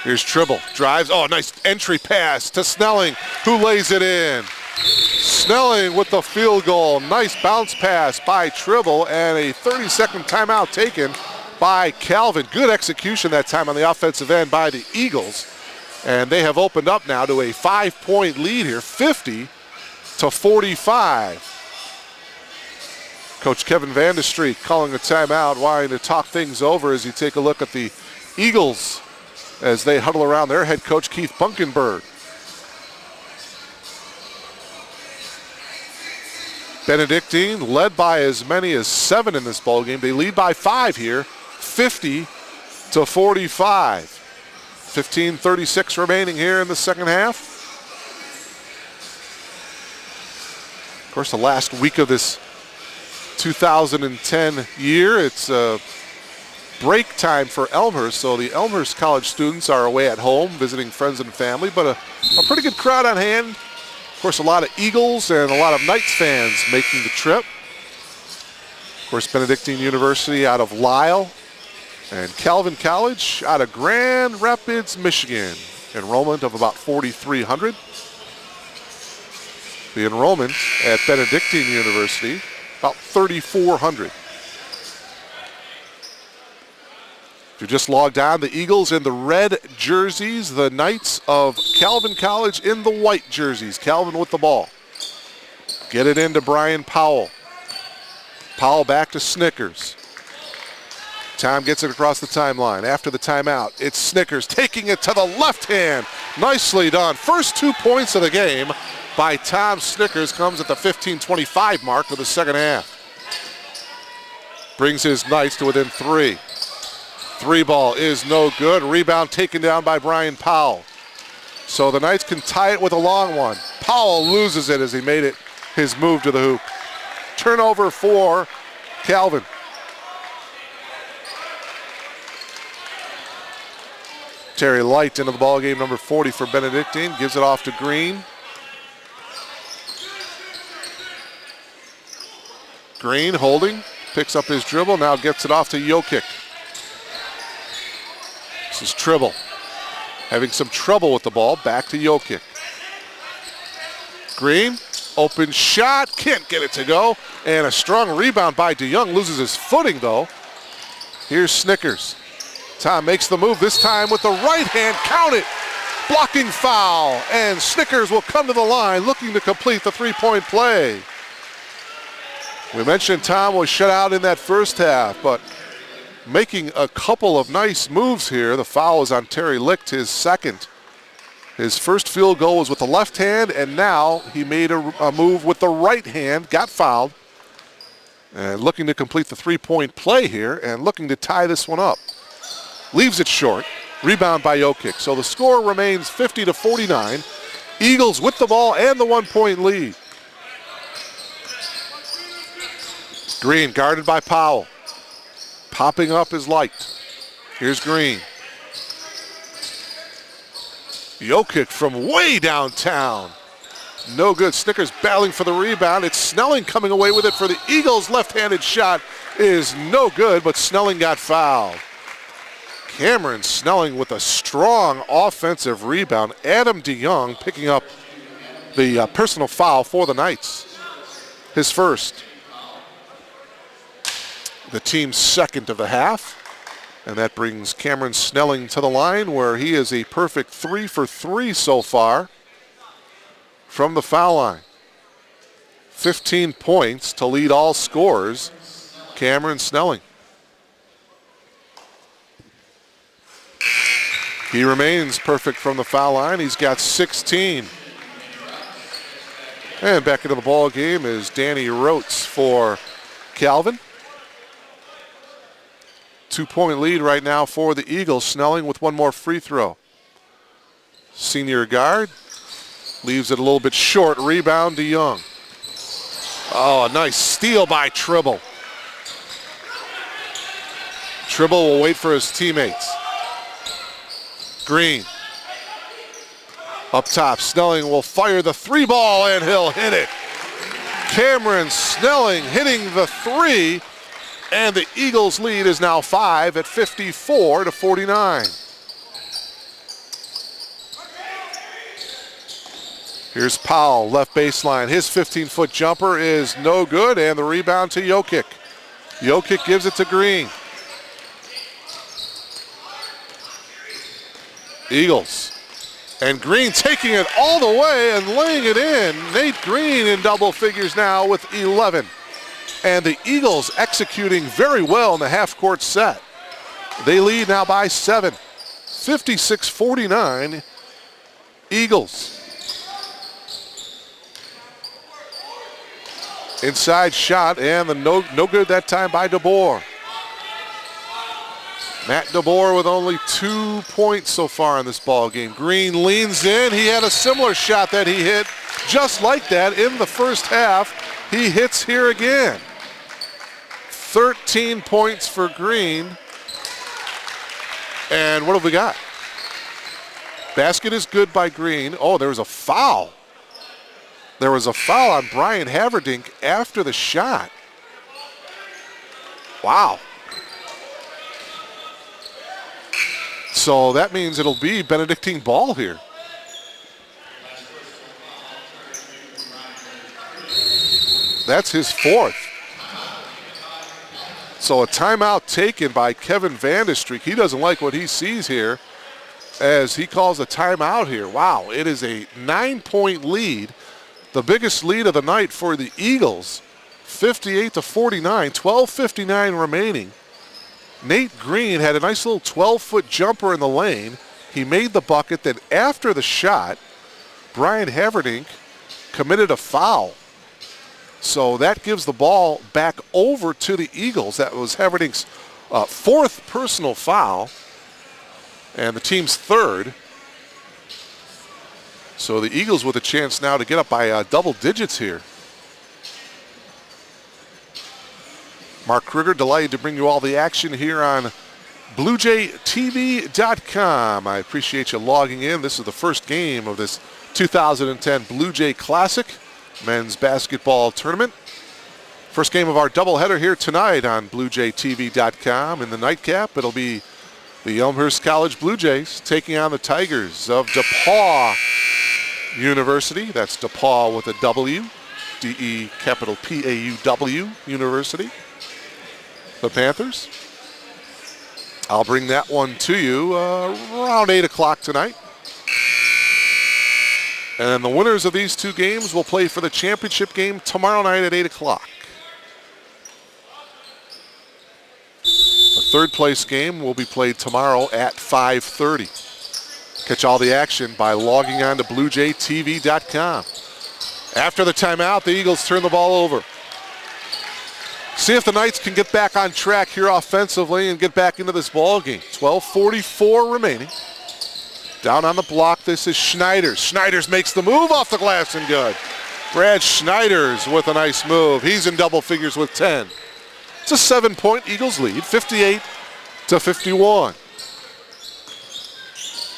A: Here's Tribble, drives, oh, nice entry pass to Snelling, who lays it in. Snelling with the field goal. Nice bounce pass by Tribble, and a 30-second timeout taken by Calvin. Good execution that time on the offensive end by the Eagles. And they have opened up now to a 5-point lead here, 50-45. Coach Kevin Vandestreet calling a timeout, wanting to talk things over as you take a look at the Eagles as they huddle around their head coach, Keith Bunkenberg. Benedictine led by as many as 7 in this ballgame. They lead by 5 here, 50-45. 15:36 remaining here in the second half. Of course, the last week of this 2010 year, it's break time for Elmhurst, so the Elmhurst College students are away at home visiting friends and family, but a pretty good crowd on hand. Of course, a lot of Eagles and a lot of Knights fans making the trip. Of course, Benedictine University out of Lisle and Calvin College out of Grand Rapids, Michigan. Enrollment of about 4,300. The enrollment at Benedictine University, about 3,400. If you're just logged on, the Eagles in the red jerseys, the Knights of Calvin College in the white jerseys. Calvin with the ball. Get it into Brian Powell. Powell back to Snickers. Tom gets it across the timeline. After the timeout, it's Snickers taking it to the left hand. Nicely done. First 2 points of the game by Tom Snickers comes at the 15:25 mark of the second half. Brings his Knights to within 3. 3-ball is no good. Rebound taken down by Brian Powell. So the Knights can tie it with a long one. Powell loses it as he made it his move to the hoop. Turnover for Calvin. Terry Light into the ballgame, number 40 for Benedictine. Gives it off to Green. Green holding, picks up his dribble, now gets it off to Jokic. This is Tribble. Having some trouble with the ball, back to Jokic. Green, open shot, can't get it to go. And a strong rebound by DeYoung, loses his footing though. Here's Snickers. Tom makes the move, this time with the right hand, count it. Blocking foul, and Snickers will come to the line looking to complete the 3-point play. We mentioned Tom was shut out in that first half, but making a couple of nice moves here. The foul is on Terry Licht, his second. His first field goal was with the left hand, and now he made a move with the right hand, got fouled, and looking to complete the 3-point play here and looking to tie this one up. Leaves it short. Rebound by Jokic. So the score remains 50-49. Eagles with the ball and the 1-point lead. Green guarded by Powell. Popping up is Light. Here's Green. Jokic from way downtown. No good. Snickers battling for the rebound. It's Snelling coming away with it for the Eagles. Left-handed shot is no good, but Snelling got fouled. Cameron Snelling with a strong offensive rebound. Adam DeYoung picking up the personal foul for the Knights. His first. The team's second of the half. And that brings Cameron Snelling to the line where he is a perfect 3 for 3 so far from the foul line. 15 points to lead all scorers. Cameron Snelling. He remains perfect from the foul line. He's got 16. And back into the ball game is Danny Rotes for Calvin. 2-point lead right now for the Eagles. Snelling with one more free throw. Senior guard leaves it a little bit short. Rebound to Young. Oh, a nice steal by Tribble. Tribble will wait for his teammates. Green. Up top, Snelling will fire the 3-ball and he'll hit it. Cameron Snelling hitting the 3, and the Eagles lead is now 5 at 54-49. Here's Powell, left baseline. His 15-foot jumper is no good, and the rebound to Jokic. Jokic gives it to Green. Eagles. And Green taking it all the way and laying it in. Nate Green in double figures now with 11. And the Eagles executing very well in the half-court set. They lead now by 7. 56-49, Eagles. Inside shot, and the no good that time by DeBoer. Matt DeBoer with only 2 points so far in this ball game. Green leans in. He had a similar shot that he hit just like that in the first half. He hits here again. 13 points for Green. And what have we got? Basket is good by Green. Oh, there was a foul. There was a foul on Brian Haverdink after the shot. Wow. So that means it'll be Benedictine ball here. That's his 4th. So a timeout taken by Kevin Vandestreek. He doesn't like what he sees here as he calls a timeout here. Wow, it is a 9-point lead. The biggest lead of the night for the Eagles. 58-49, 12:59 remaining. Nate Green had a nice little 12-foot jumper in the lane. He made the bucket. Then after the shot, Brian Haverdink committed a foul. So that gives the ball back over to the Eagles. That was Haverdink's 4th personal foul and the team's 3rd. So the Eagles with a chance now to get up by double digits here. Mark Kruger, delighted to bring you all the action here on BlueJayTV.com. I appreciate you logging in. This is the first game of this 2010 Bluejay Classic men's basketball tournament. First game of our doubleheader here tonight on BlueJayTV.com. In the nightcap, it'll be the Elmhurst College Blue Jays taking on the Tigers of DePauw University. That's DePauw with a W, D-E capital P-A-U-W University. The Panthers. I'll bring that one to you around 8 o'clock tonight. And the winners of these two games will play for the championship game tomorrow night at 8 o'clock. The third place game will be played tomorrow at 5:30. Catch all the action by logging on to BlueJayTV.com. After the timeout, the Eagles turn the ball over. See if the Knights can get back on track here offensively and get back into this ball game. 12:44 remaining. Down on the block, this is Schneiders. Schneiders makes the move off the glass and good. Brad Schneiders with a nice move. He's in double figures with 10. It's a 7-point Eagles lead, 58-51.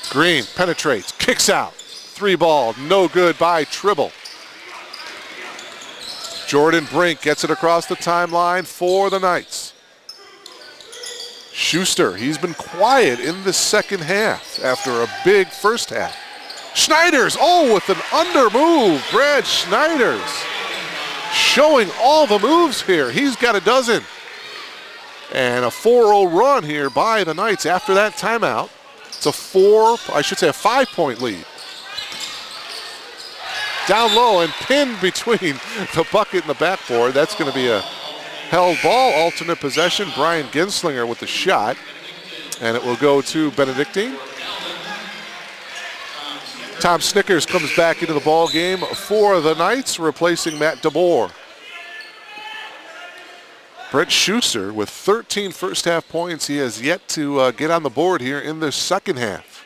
A: Green penetrates, kicks out. 3-ball, no good by Tribble. Jordan Brink gets it across the timeline for the Knights. Schuster, he's been quiet in the second half after a big first half. Schneiders, with an under move. Brad Schneiders showing all the moves here. He's got a dozen. And a 4-0 run here by the Knights after that timeout. It's a 5-point lead. Down low and pinned between the bucket and the backboard. That's going to be a held ball, alternate possession. Brian Genslinger with the shot. And it will go to Benedictine. Tom Snickers comes back into the ball game for the Knights, replacing Matt DeBoer. Brent Schuster with 13 first half points. He has yet to get on the board here in the second half.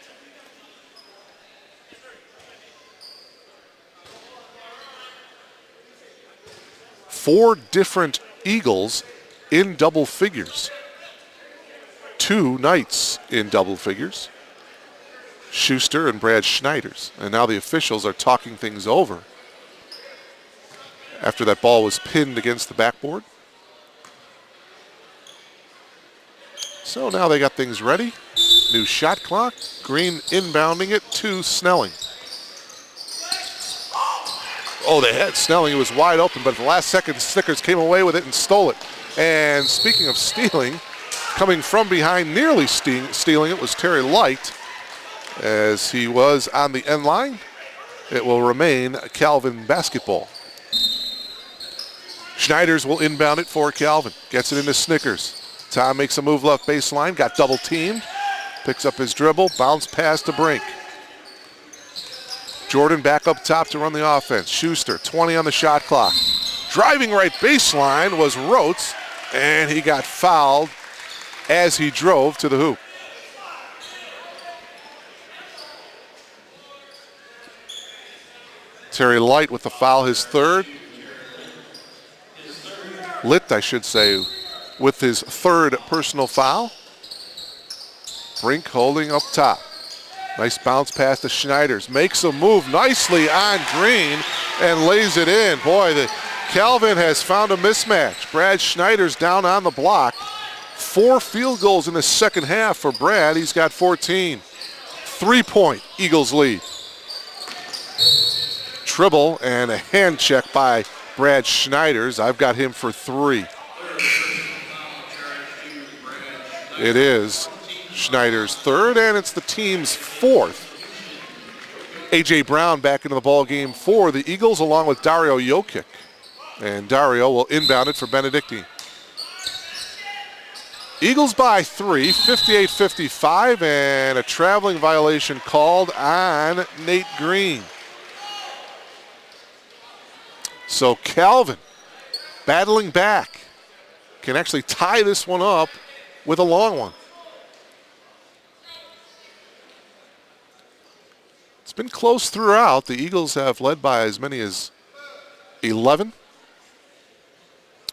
A: Four different Eagles in double figures. 2 Knights in double figures. Schuster and Brad Schneiders. And now the officials are talking things over after that ball was pinned against the backboard. So now they got things ready. New shot clock. Green inbounding it to Snelling. They had Snelling. It was wide open, but at the last second, Snickers came away with it and stole it. And speaking of stealing, coming from behind, nearly stealing it was Terry Light. As he was on the end line, it will remain Calvin basketball. Schneiders will inbound it for Calvin. Gets it into Snickers. Tom makes a move left baseline, got double teamed. Picks up his dribble, bounce pass to Brink. Jordan back up top to run the offense. Schuster, 20 on the shot clock. Driving right baseline was Rotes, and he got fouled as he drove to the hoop. Terry Light with the foul, his third. Litt, I should say, with his third personal foul. Brink holding up top. Nice bounce pass to Schneiders. Makes a move nicely on Green and lays it in. Boy, Calvin has found a mismatch. Brad Schneiders down on the block. 4 field goals in the second half for Brad. He's got 14. 3-point Eagles lead. Tribble and a hand check by Brad Schneiders. I've got him for 3. It is Schneider's third, and it's the team's 4th. A.J. Brown back into the ball game for the Eagles, along with Dario Jokic. And Dario will inbound it for Benedictine. Eagles by 3, 58-55, and a traveling violation called on Nate Green. So Calvin, battling back, can actually tie this one up with a long one. It's been close throughout. The Eagles have led by as many as 11.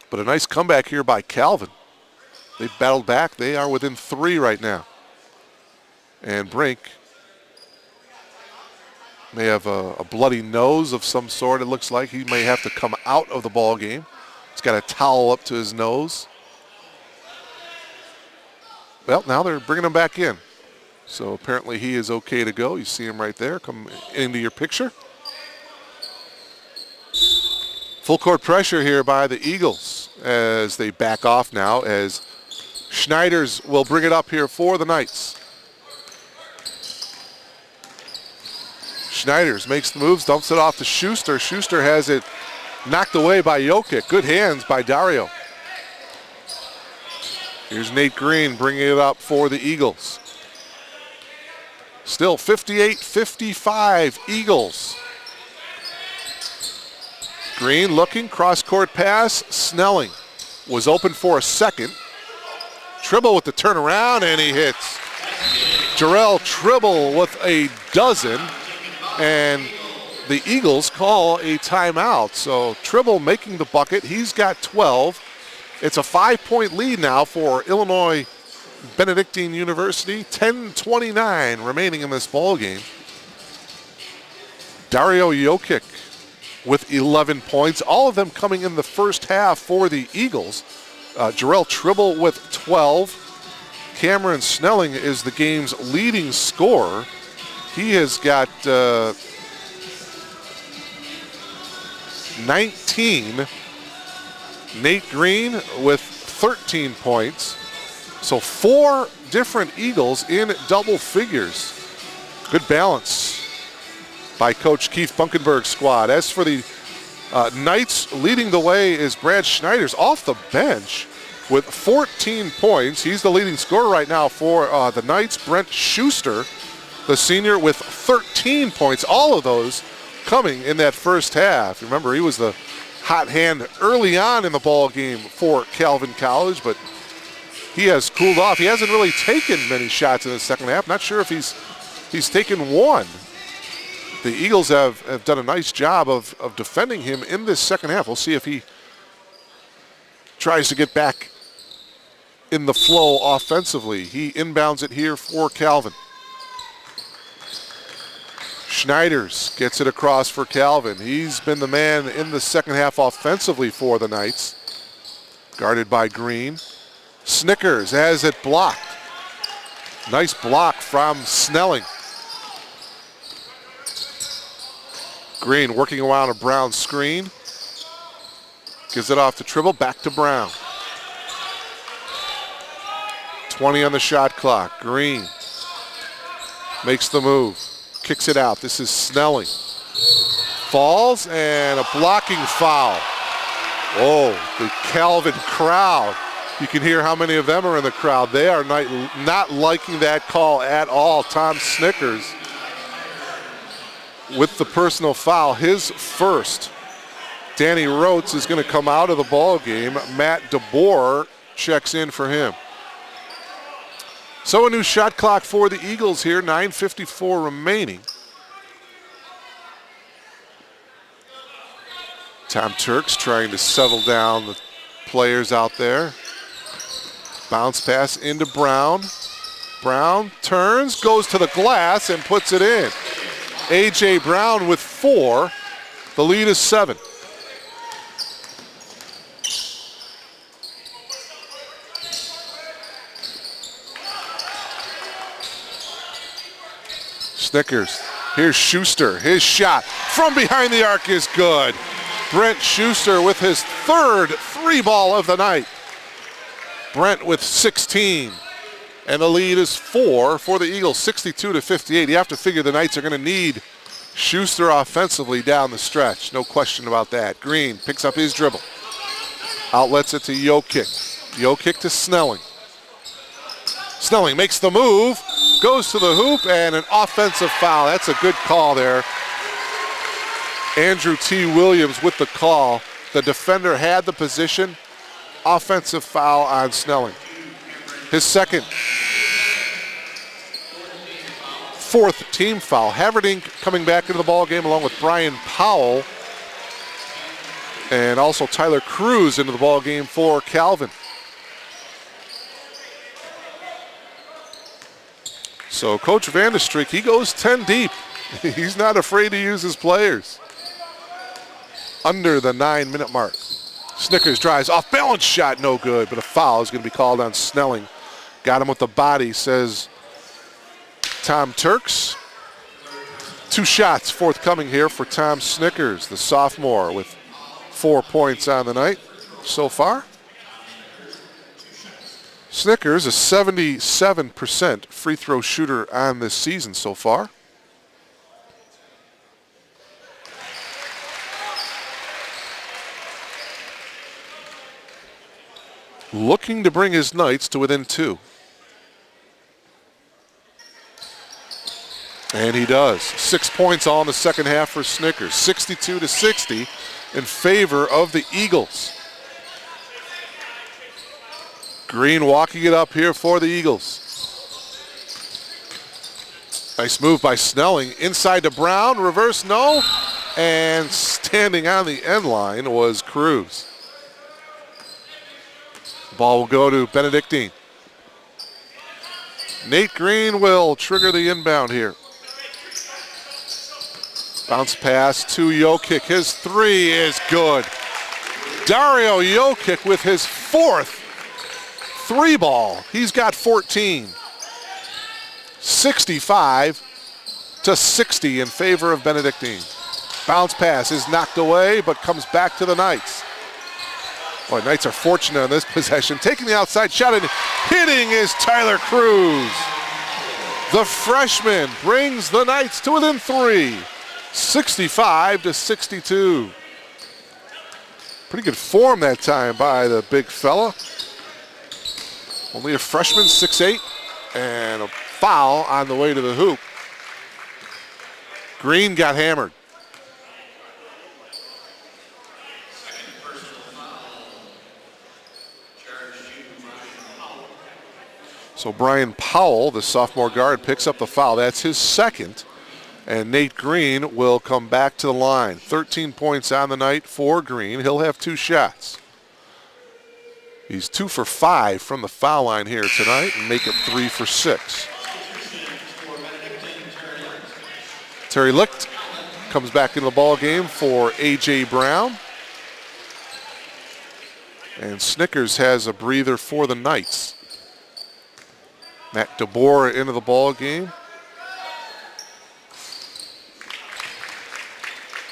A: But a nice comeback here by Calvin. They battled back. They are within 3 right now. And Brink may have a bloody nose of some sort, it looks like. He may have to come out of the ball game. He's got a towel up to his nose. Well, now they're bringing him back in. So apparently he is okay to go. You see him right there come into your picture. Full court pressure here by the Eagles as they back off now, as Schneiders will bring it up here for the Knights. Schneiders makes the moves, dumps it off to Schuster. Schuster has it knocked away by Jokic. Good hands by Dario. Here's Nate Green bringing it up for the Eagles. Still 58-55 Eagles. Green looking, cross-court pass. Snelling was open for a second. Tribble with the turnaround, and he hits. Jarrell Tribble with a dozen. And the Eagles call a timeout. So Tribble making the bucket. He's got 12. It's a 5-point lead now for Illinois Benedictine University. 10:29 remaining in this ball game. Dario Jokic with 11 points, all of them coming in the first half for the Eagles. Jarrell Tribble with 12. Cameron Snelling is the game's leading scorer. He has got 19. Nate Green with 13 points. So 4 different Eagles in double figures. Good balance by Coach Keith Bunkenberg's squad. As for the Knights, leading the way is Brad Schneider's off the bench with 14 points. He's the leading scorer right now for the Knights. Brent Schuster, the senior, with 13 points. All of those coming in that first half. Remember, he was the hot hand early on in the ball game for Calvin College, but he has cooled off. He hasn't really taken many shots in the second half. Not sure if he's taken one. The Eagles have done a nice job of defending him in this second half. We'll see if he tries to get back in the flow offensively. He inbounds it here for Calvin. Schneiders gets it across for Calvin. He's been the man in the second half offensively for the Knights. Guarded by Green. Snickers has it blocked. Nice block from Snelling. Green working around a Brown screen. Gives it off to Tribble, back to Brown. 20 on the shot clock. Green makes the move. Kicks it out. This is Snelling. Falls and a blocking foul. Whoa, the Calvin crowd. You can hear how many of them are in the crowd. They are not liking that call at all. Tom Snickers with the personal foul, his first. Danny Rhodes is going to come out of the ball game. Matt DeBoer checks in for him. So a new shot clock for the Eagles here, 9:54 remaining. Tom Turks trying to settle down the players out there. Bounce pass into Brown. Brown turns, goes to the glass, and puts it in. A.J. Brown with 4. The lead is 7. Snickers. Here's Schuster. His shot from behind the arc is good. Brent Schuster with his third 3-ball of the night. Brent with 16. And the lead is 4 for the Eagles, 62-58. You have to figure the Knights are going to need Schuster offensively down the stretch. No question about that. Green picks up his dribble. Outlets it to Jokic. Jokic to Snelling. Snelling makes the move, goes to the hoop, and an offensive foul. That's a good call there. Andrew T. Williams with the call. The defender had the position. Offensive foul on Snelling. His second. 4th team foul. Haverdink coming back into the ball game along with Brian Powell. And also Tyler Cruz into the ball game for Calvin. So Coach Vandestreek, he goes 10 deep. He's not afraid to use his players. Under the 9-minute mark. Snickers drives off balance shot, no good, but a foul is going to be called on Snelling. Got him with the body, says Tom Turks. 2 shots forthcoming here for Tom Snickers, the sophomore, with 4 points on the night so far. Snickers, a 77% free throw shooter on this season so far. Looking to bring his Knights to within 2. And he does. 6 points all in the second half for Snickers. 62-60 in favor of the Eagles. Green walking it up here for the Eagles. Nice move by Snelling. Inside to Brown. Reverse no. And standing on the end line was Cruz. Ball will go to Benedictine. Nate Green will trigger the inbound here. Bounce pass to Jokic. His three is good. Dario Jokic with his fourth three ball. He's got 14. 65-60 in favor of Benedictine. Bounce pass is knocked away, but comes back to the Knights. Boy, Knights are fortunate on this possession. Taking the outside shot and hitting is Tyler Cruz. The freshman brings the Knights to within three. 65-62. Pretty good form that time by the big fella. Only a freshman, 6'8", and a foul on the way to the hoop. Green got hammered. So Brian Powell, the sophomore guard, picks up the foul. That's his second. And Nate Green will come back to the line. 13 points on the night for Green. He'll have 2 shots. He's 2 for 5 from the foul line here tonight and make it 3 for 6. Terry Licht comes back into the ball game for A.J. Brown. And Snickers has a breather for the Knights. Matt DeBoer into the ball game.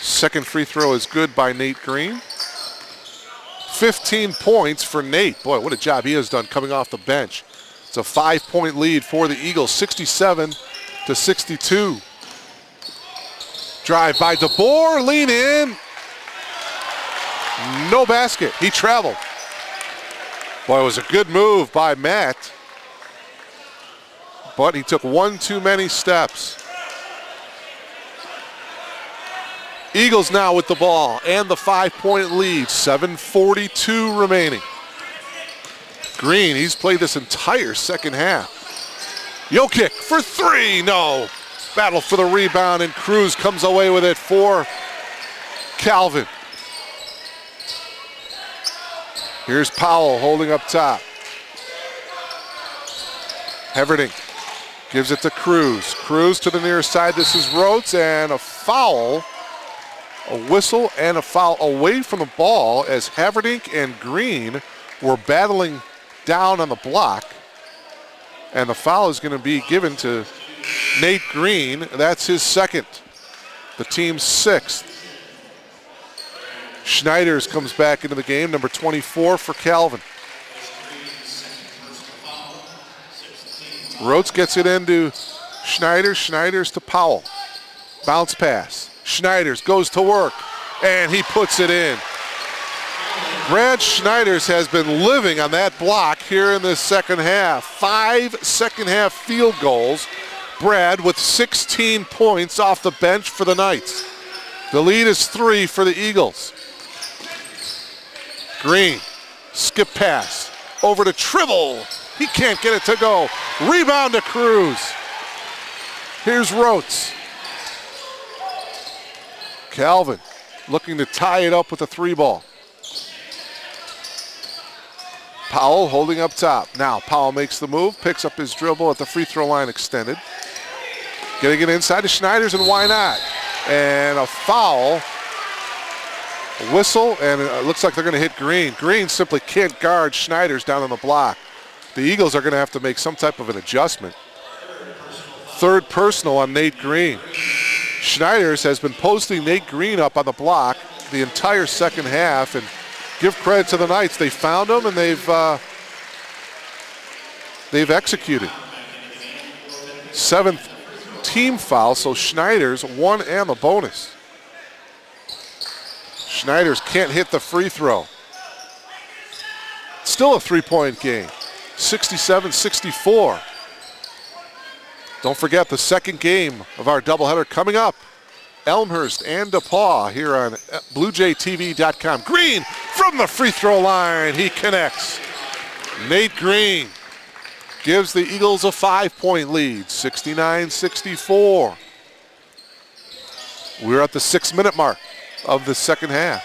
A: Second free throw is good by Nate Green. 15 points for Nate. Boy, what a job he has done coming off the bench. It's a 5-point lead for the Eagles, 67-62. Drive by DeBoer, lean in. No basket, he traveled. Boy, it was a good move by Matt. But he took one too many steps. Eagles now with the ball and the 5-point lead, 7:42 remaining. Green, he's played this entire second half. Jokic for 3, no. Battle for the rebound and Cruz comes away with it for Calvin. Here's Powell holding up top. Heverding gives it to Cruz. Cruz to the near side. This is Rhodes, and a foul, a whistle, and a foul away from the ball as Haverdink and Green were battling down on the block. And the foul is going to be given to Nate Green. That's his second, the team's 6th. Schneiders comes back into the game, number 24 for Calvin. Rhodes gets it into Schneiders. Schneiders to Powell. Bounce pass. Schneiders goes to work, and he puts it in. Brad Schneiders has been living on that block here in the second half. 5 second-half field goals. Brad with 16 points off the bench for the Knights. The lead is 3 for the Eagles. Green, skip pass, over to Tribble. He can't get it to go. Rebound to Cruz. Here's Rhodes. Calvin looking to tie it up with a 3-ball. Powell holding up top. Now Powell makes the move, picks up his dribble at the free throw line extended. Getting it inside to Schneiders, and why not? And a foul, a whistle, and it looks like they're going to hit Green. Green simply can't guard Schneiders down on the block. The Eagles are going to have to make some type of an adjustment. Third personal on Nate Green. Schneiders has been posting Nate Green up on the block the entire second half, and give credit to the Knights. They found him and they've executed. 7th team foul, so Schneiders won and the bonus. Schneiders can't hit the free throw. Still a 3-point game. 67-64. Don't forget the second game of our doubleheader coming up. Elmhurst and DePaul here on BluejayTV.com. Green from the free throw line. He connects. Nate Green gives the Eagles a 5-point lead, 69-64. We're at the 6-minute mark of the second half.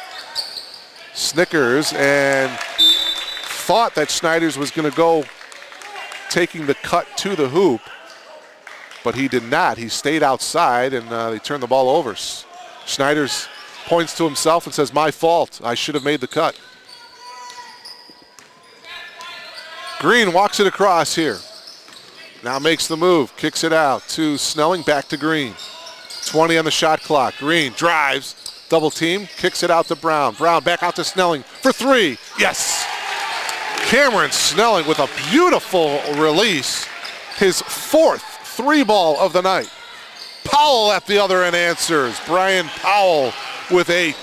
A: Snickers and thought that Schneiders was going to go taking the cut to the hoop, but he did not. He stayed outside, and they turned the ball over. Schneider's points to himself and says, my fault. I should have made the cut. Green walks it across here. Now makes the move, kicks it out to Snelling, back to Green. 20 on the shot clock. Green drives, double team, kicks it out to Brown. Brown back out to Snelling for three. Yes! Cameron Snelling with a beautiful release. His fourth three ball of the night. Powell at the other end answers. Brian Powell with 8.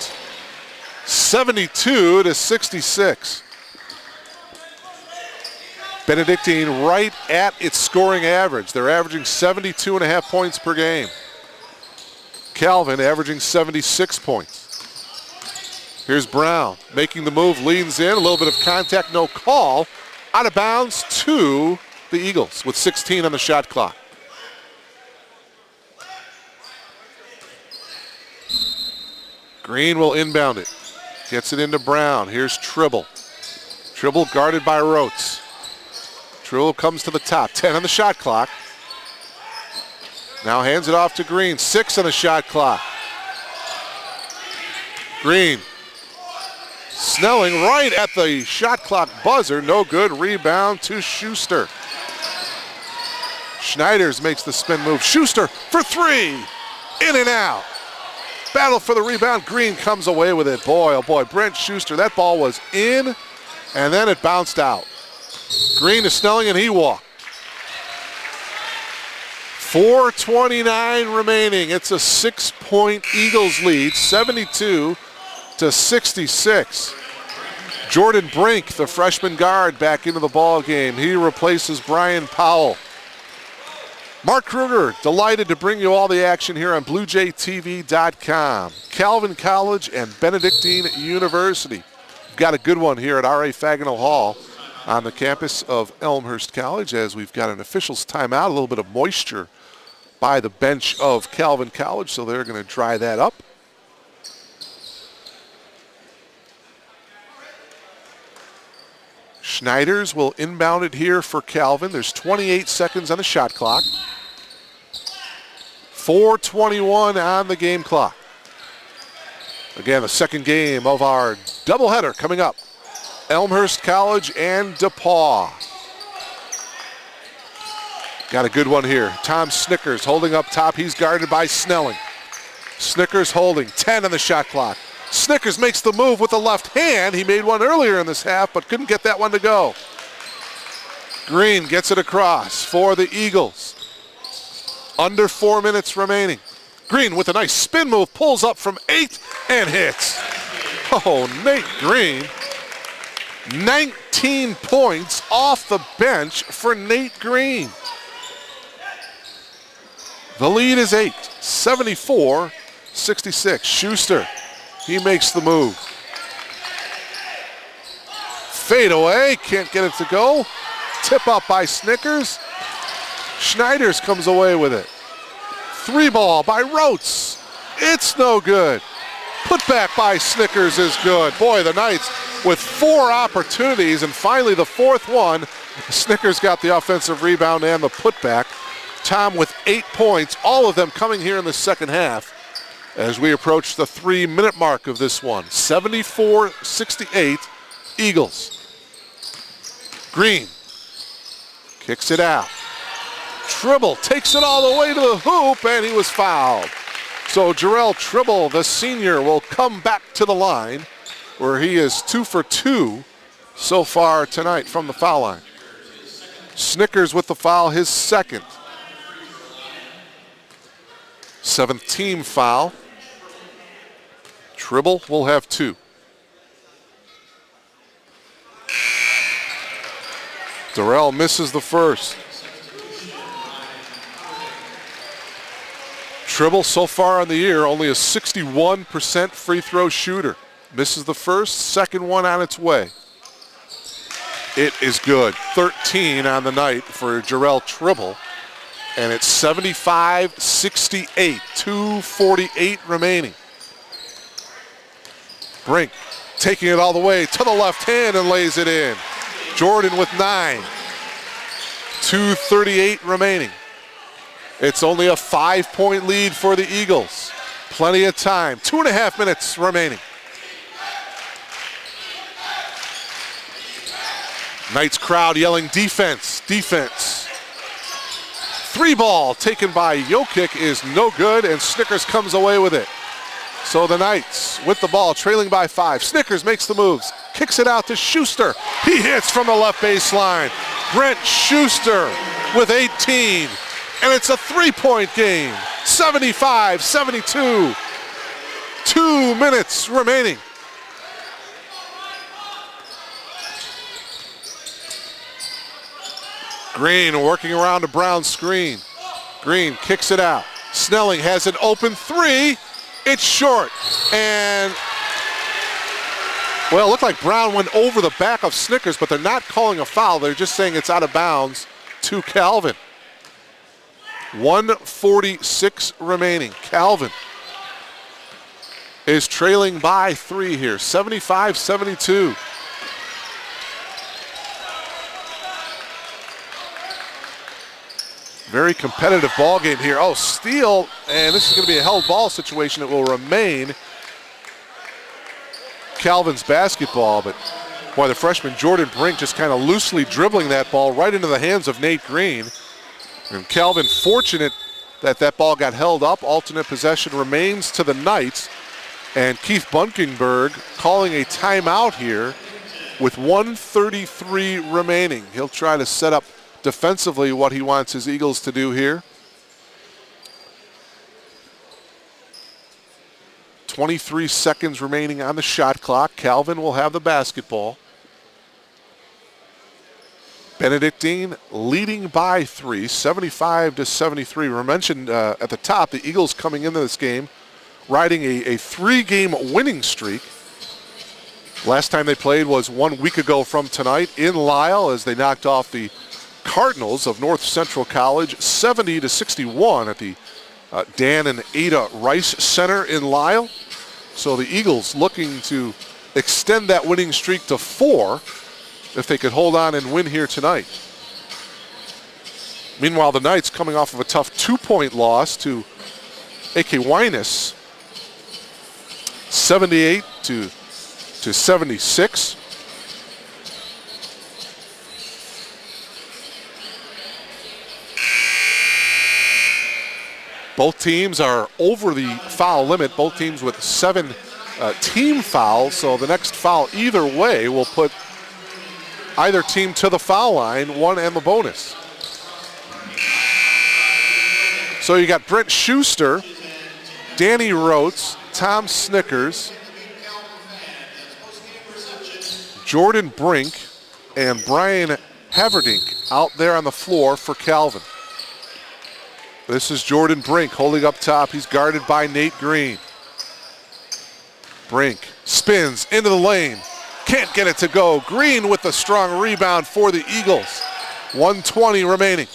A: 72 to 66. Benedictine right at its scoring average. They're averaging 72.5 points per game. Calvin averaging 76 points. Here's Brown making the move, leans in, a little bit of contact, no call. Out of bounds to the Eagles with 16 on the shot clock. Green will inbound it. Gets it into Brown. Here's Tribble. Tribble guarded by Rotes. Tribble comes to the top. 10 on the shot clock. Now hands it off to Green. 6 on the shot clock. Green. Snelling right at the shot clock buzzer. No good. Rebound to Schuster. Schneiders makes the spin move. Schuster for three. In and out. Battle for the rebound. Green comes away with it. Boy, oh boy. Brent Schuster. That ball was in, and then it bounced out. Green to Snelling, and he walked. 4:29 remaining. It's a 6-point Eagles lead, 72 to 66. Jordan Brink, the freshman guard, back into the ball game. He replaces Brian Powell. Mark Kruger, delighted to bring you all the action here on BluejayTV.com. Calvin College and Benedictine University. We've got a good one here at R.A. Fagenal Hall on the campus of Elmhurst College, as we've got an official's timeout, a little bit of moisture by the bench of Calvin College, so they're going to dry that up. Schneiders will inbound it here for Calvin. There's 28 seconds on the shot clock. 4:21 on the game clock. Again, the second game of our doubleheader coming up. Elmhurst College and DePaul. Got a good one here. Tom Snickers holding up top. He's guarded by Snelling. Snickers holding. 10 on the shot clock. Snickers makes the move with the left hand. He made one earlier in this half, but couldn't get that one to go. Green gets it across for the Eagles. Under 4 minutes remaining. Green with a nice spin move, pulls up from 8 and hits. Oh, Nate Green. 19 points off the bench for Nate Green. The lead is 8, 74-66. Schuster, he makes the move. Fade away, can't get it to go. Tip up by Snickers. Schneiders comes away with it. 3 ball by Rotes. It's no good. Put back by Snickers is good. Boy, the Knights with 4 opportunities, and finally the 4th one. Snickers got the offensive rebound and the putback. Tom with 8 points, all of them coming here in the second half as we approach the 3-minute mark of this one. 74-68 Eagles. Green kicks it out. Tribble takes it all the way to the hoop, and he was fouled. So Jarrell Tribble, the senior, will come back to the line where he is 2 for 2 so far tonight from the foul line. Snickers with the foul, his second. 7th team foul. Tribble will have 2. Durrell misses the first. Tribble so far on the year, only a 61% free throw shooter. Misses the first, second one on its way. It is good. 13 on the night for Jarrell Tribble. And it's 75-68, 2:48 remaining. Brink taking it all the way to the left hand and lays it in. Jordan with 9. 2:38 remaining. It's only a 5-point lead for the Eagles. Plenty of time. 2.5 minutes remaining. Knights crowd yelling defense, defense. 3 ball taken by Jokic is no good, and Snickers comes away with it. So the Knights with the ball, trailing by 5. Snickers makes the moves, kicks it out to Schuster. He hits from the left baseline. Brent Schuster with 18, and it's a 3-point game. 75-72. 2 minutes remaining. Green working around a Brown screen. Green kicks it out. Snelling has an open 3. It's short. And, well, it looked like Brown went over the back of Snickers, but they're not calling a foul. They're just saying it's out of bounds to Calvin. 1:46 remaining. Calvin is trailing by 3 here, 75-72. Very competitive ball game here. Oh, steal, and this is going to be a held ball situation. It will remain Calvin's basketball, but boy, the freshman Jordan Brink just kind of loosely dribbling that ball right into the hands of Nate Green. And Calvin fortunate that that ball got held up. Alternate possession remains to the Knights. And Keith Bunkenberg calling a timeout here with 1:33 remaining. He'll try to set up defensively what he wants his Eagles to do here. 23 seconds remaining on the shot clock. Calvin will have the basketball. Benedictine leading by 3, 75-73. We mentioned at the top, the Eagles coming into this game riding a 3-game winning streak. Last time they played was 1 week ago from tonight in Lisle as they knocked off the Cardinals of North Central College 70-61 at the Dan and Ada Rice Center in Lisle. So the Eagles looking to extend that winning streak to 4 if they could hold on and win here tonight. Meanwhile, the Knights coming off of a tough 2-point loss to A.K. Winus, 78-76. Both teams are over the foul limit, both teams with 7 team fouls, so the next foul either way will put either team to the foul line, 1 and the bonus. So you got Brent Schuster, Danny Rotes, Tom Snickers, Jordan Brink, and Brian Haverdink out there on the floor for Calvin. This is Jordan Brink holding up top. He's guarded by Nate Green. Brink spins into the lane. Can't get it to go. Green with the strong rebound for the Eagles. 1:20 remaining.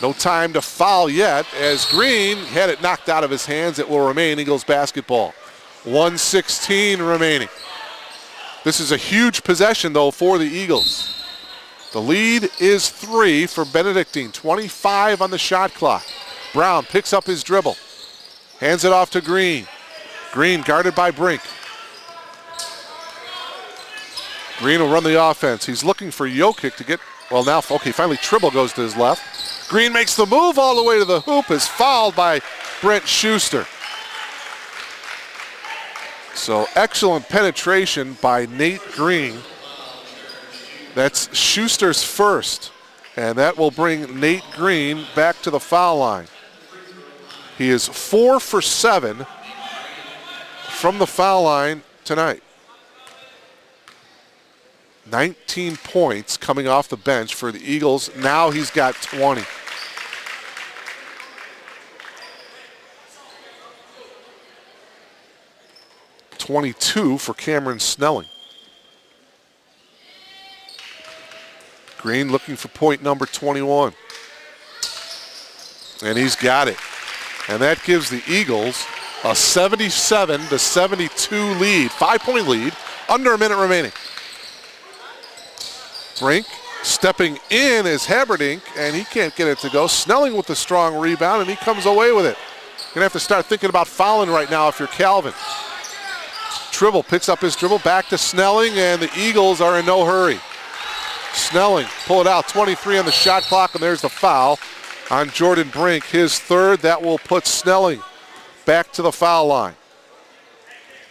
A: No time to foul yet as Green had it knocked out of his hands. It will remain Eagles basketball. 1:16 remaining. This is a huge possession though for the Eagles. The lead is 3 for Benedictine, 25 on the shot clock. Brown picks up his dribble, hands it off to Green. Green guarded by Brink. Green will run the offense. He's looking for Jokic to get, well now, okay, finally Tribble goes to his left. Green makes the move all the way to the hoop, is fouled by Brent Schuster. So excellent penetration by Nate Green. That's Schuster's first, and that will bring Nate Green back to the foul line. He is 4 for 7 from the foul line tonight. 19 points coming off the bench for the Eagles. Now he's got 20. .22 for Cameron Snelling. Green looking for point number 21. And he's got it. And that gives the Eagles a 77-72 lead, 5-point lead, under a minute remaining. Brink Stepping in is Haberdink, and he can't get it to go. Snelling with the strong rebound, and he comes away with it. You're going to have to start thinking about fouling right now if you're Calvin. Tribble picks up his dribble, back to Snelling, and the Eagles are in no hurry. Snelling, pull it out, 23 on the shot clock, and there's the foul on Jordan Brink, his third. That will put Snelling back to the foul line.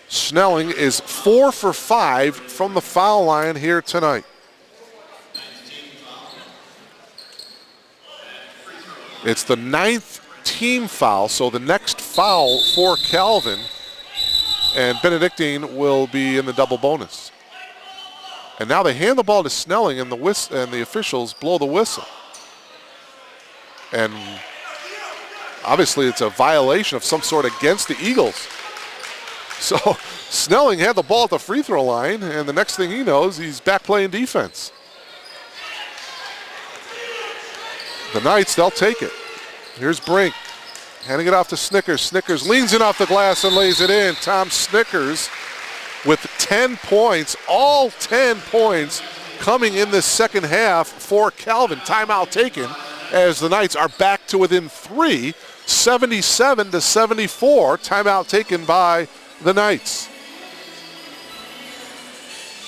A: Snelling is 4 for 5 from the foul line here tonight. It's the 9th team foul, so the next foul for Calvin, and Benedictine will be in the double bonus. And now they hand the ball to Snelling, and the officials blow the whistle. And obviously it's a violation of some sort against the Eagles. So Snelling had the ball at the free throw line, and the next thing he knows, he's back playing defense. The Knights, they'll take it. Here's Brink, handing it off to Snickers. Snickers leans in off the glass and lays it in. Tom Snickers with 10 points, all 10 points coming in the second half for Calvin. Timeout taken as the Knights are back to within 3, 77-74. Timeout taken by the Knights.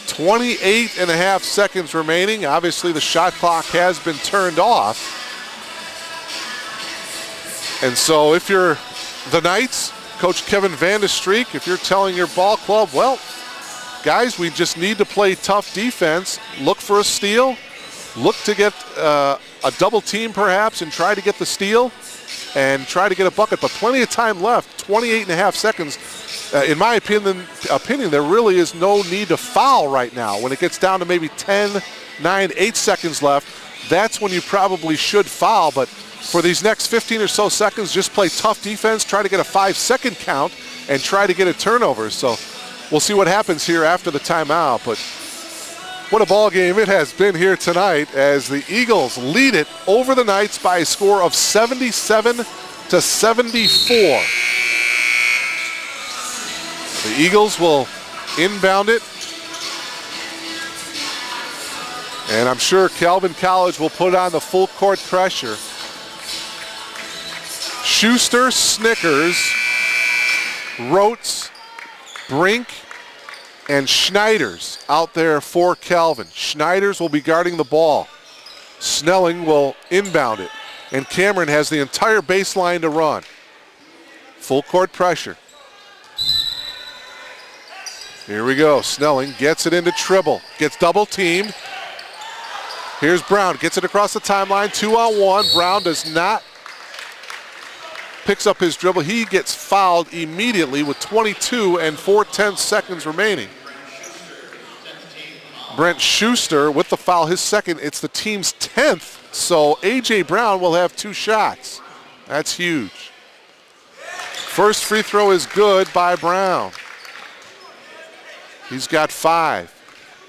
A: 28 and a half seconds remaining. Obviously the shot clock has been turned off. And so if you're the Knights, Coach Kevin Vandestreek, if you're telling your ball club, well, guys, we just need to play tough defense, look for a steal, look to get a double team perhaps and try to get the steal and try to get a bucket. But plenty of time left, 28 and a half seconds. In my opinion, there really is no need to foul right now. When it gets down to maybe 10, 9, 8 seconds left, that's when you probably should foul. But for these next 15 or so seconds, just play tough defense, try to get a 5-second count, and try to get a turnover. So we'll see what happens here after the timeout. But what a ball game it has been here tonight as the Eagles lead it over the Knights by a score of 77-74. The Eagles will inbound it. And I'm sure Calvin College will put on the full court pressure. Schuster, Snickers, Rotes, Brink, and Schneiders out there for Calvin. Schneiders will be guarding the ball. Snelling will inbound it. And Cameron has the entire baseline to run. Full court pressure. Here we go. Snelling gets it into Tribble. Gets double teamed. Here's Brown. Gets it across the timeline. 2-on-1. Brown does not. Picks up his dribble. He gets fouled immediately with 22 and 4/10 seconds remaining. Brent Schuster with the foul, his second. It's the team's 10th, so A.J. Brown will have 2 shots. That's huge. First free throw is good by Brown. He's got 5.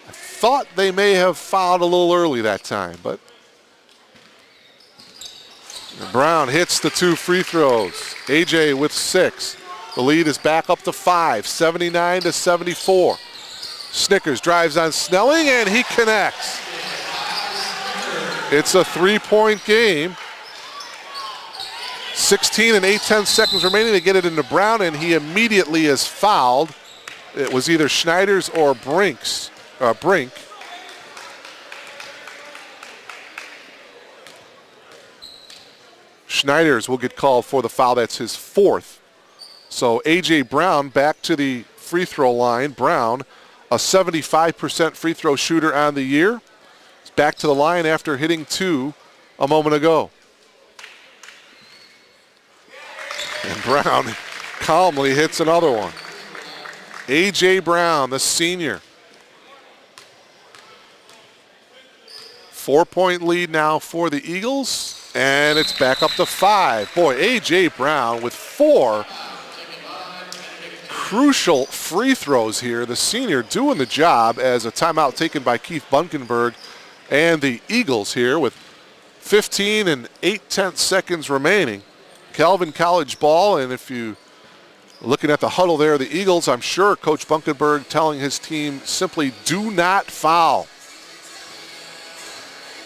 A: I thought they may have fouled a little early that time, but Brown hits the 2 free throws. A.J. with 6. The lead is back up to 5, 79-74. Snickers drives on Snelling, and he connects. It's a 3-point game. 16 and 8/10 seconds remaining. They get it into Brown, and he immediately is fouled. It was either Schneider's or Brink. Schneiders will get called for the foul. That's his 4th. So A.J. Brown back to the free throw line. Brown, a 75% free throw shooter on the year. He's back to the line after hitting 2 a moment ago. And Brown calmly hits another one. A.J. Brown, the senior. 4-point lead now for the Eagles. And it's back up to 5. Boy, A.J. Brown with 4 crucial free throws here. The senior doing the job as a timeout taken by Keith Bunkenberg and the Eagles here with 15 and 8/10 seconds remaining. Calvin College ball, and if you looking at the huddle there, the Eagles, I'm sure Coach Bunkenberg telling his team simply do not foul.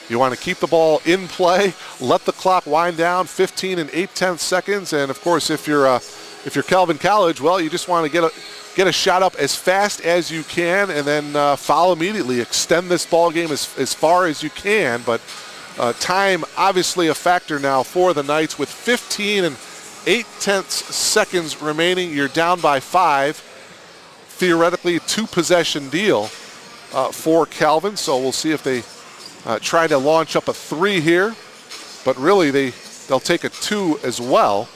A: You want to keep the ball in play, let the clock wind down 15 and 8/10 seconds. And of course, if you're Calvin College, well, you just want to get a shot up as fast as you can and then foul immediately. Extend this ball game as far as you can. But time obviously a factor now for the Knights with 15 and 8/10 seconds remaining. You're down by 5. Theoretically, a 2-possession deal for Calvin. So we'll see if they try to launch up a 3 here. But really, they'll take a 2 as well.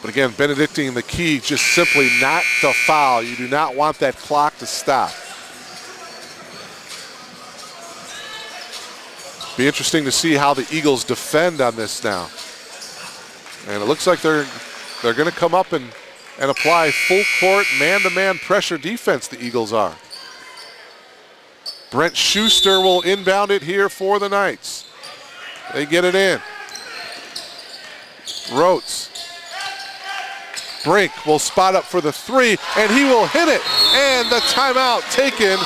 A: But again, Benedictine, the key, just simply not to foul. You do not want that clock to stop. Be interesting to see how the Eagles defend on this now. And it looks like they're going to come up and apply full court man-to-man pressure defense, the Eagles are. Brent Schuster will inbound it here for the Knights. They get it in. Rotes. Brink will spot up for the 3, and he will hit it. And the timeout taken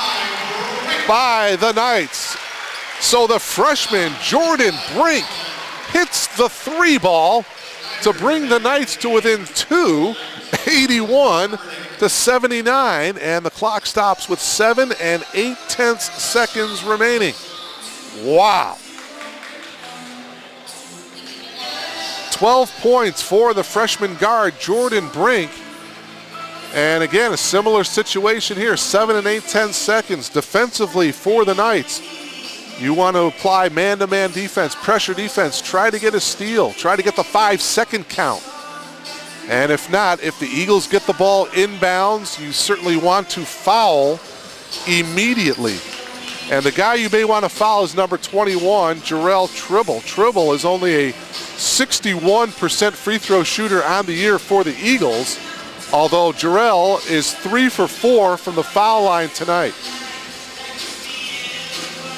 A: by the Knights. So the freshman, Jordan Brink, hits the 3 ball to bring the Knights to within 2, 81-79, and the clock stops with 7 and 8/10 seconds remaining. Wow. 12 points for the freshman guard, Jordan Brink. And again, a similar situation here, 7 and 8/10 seconds defensively for the Knights. You want to apply man-to-man defense, pressure defense, try to get a steal, try to get the 5-second count. And if not, if the Eagles get the ball inbounds, you certainly want to foul immediately. And the guy you may want to foul is number 21, Jarrell Tribble. Tribble is only a 61% free throw shooter on the year for the Eagles, although Jarrell is 3 for 4 from the foul line tonight.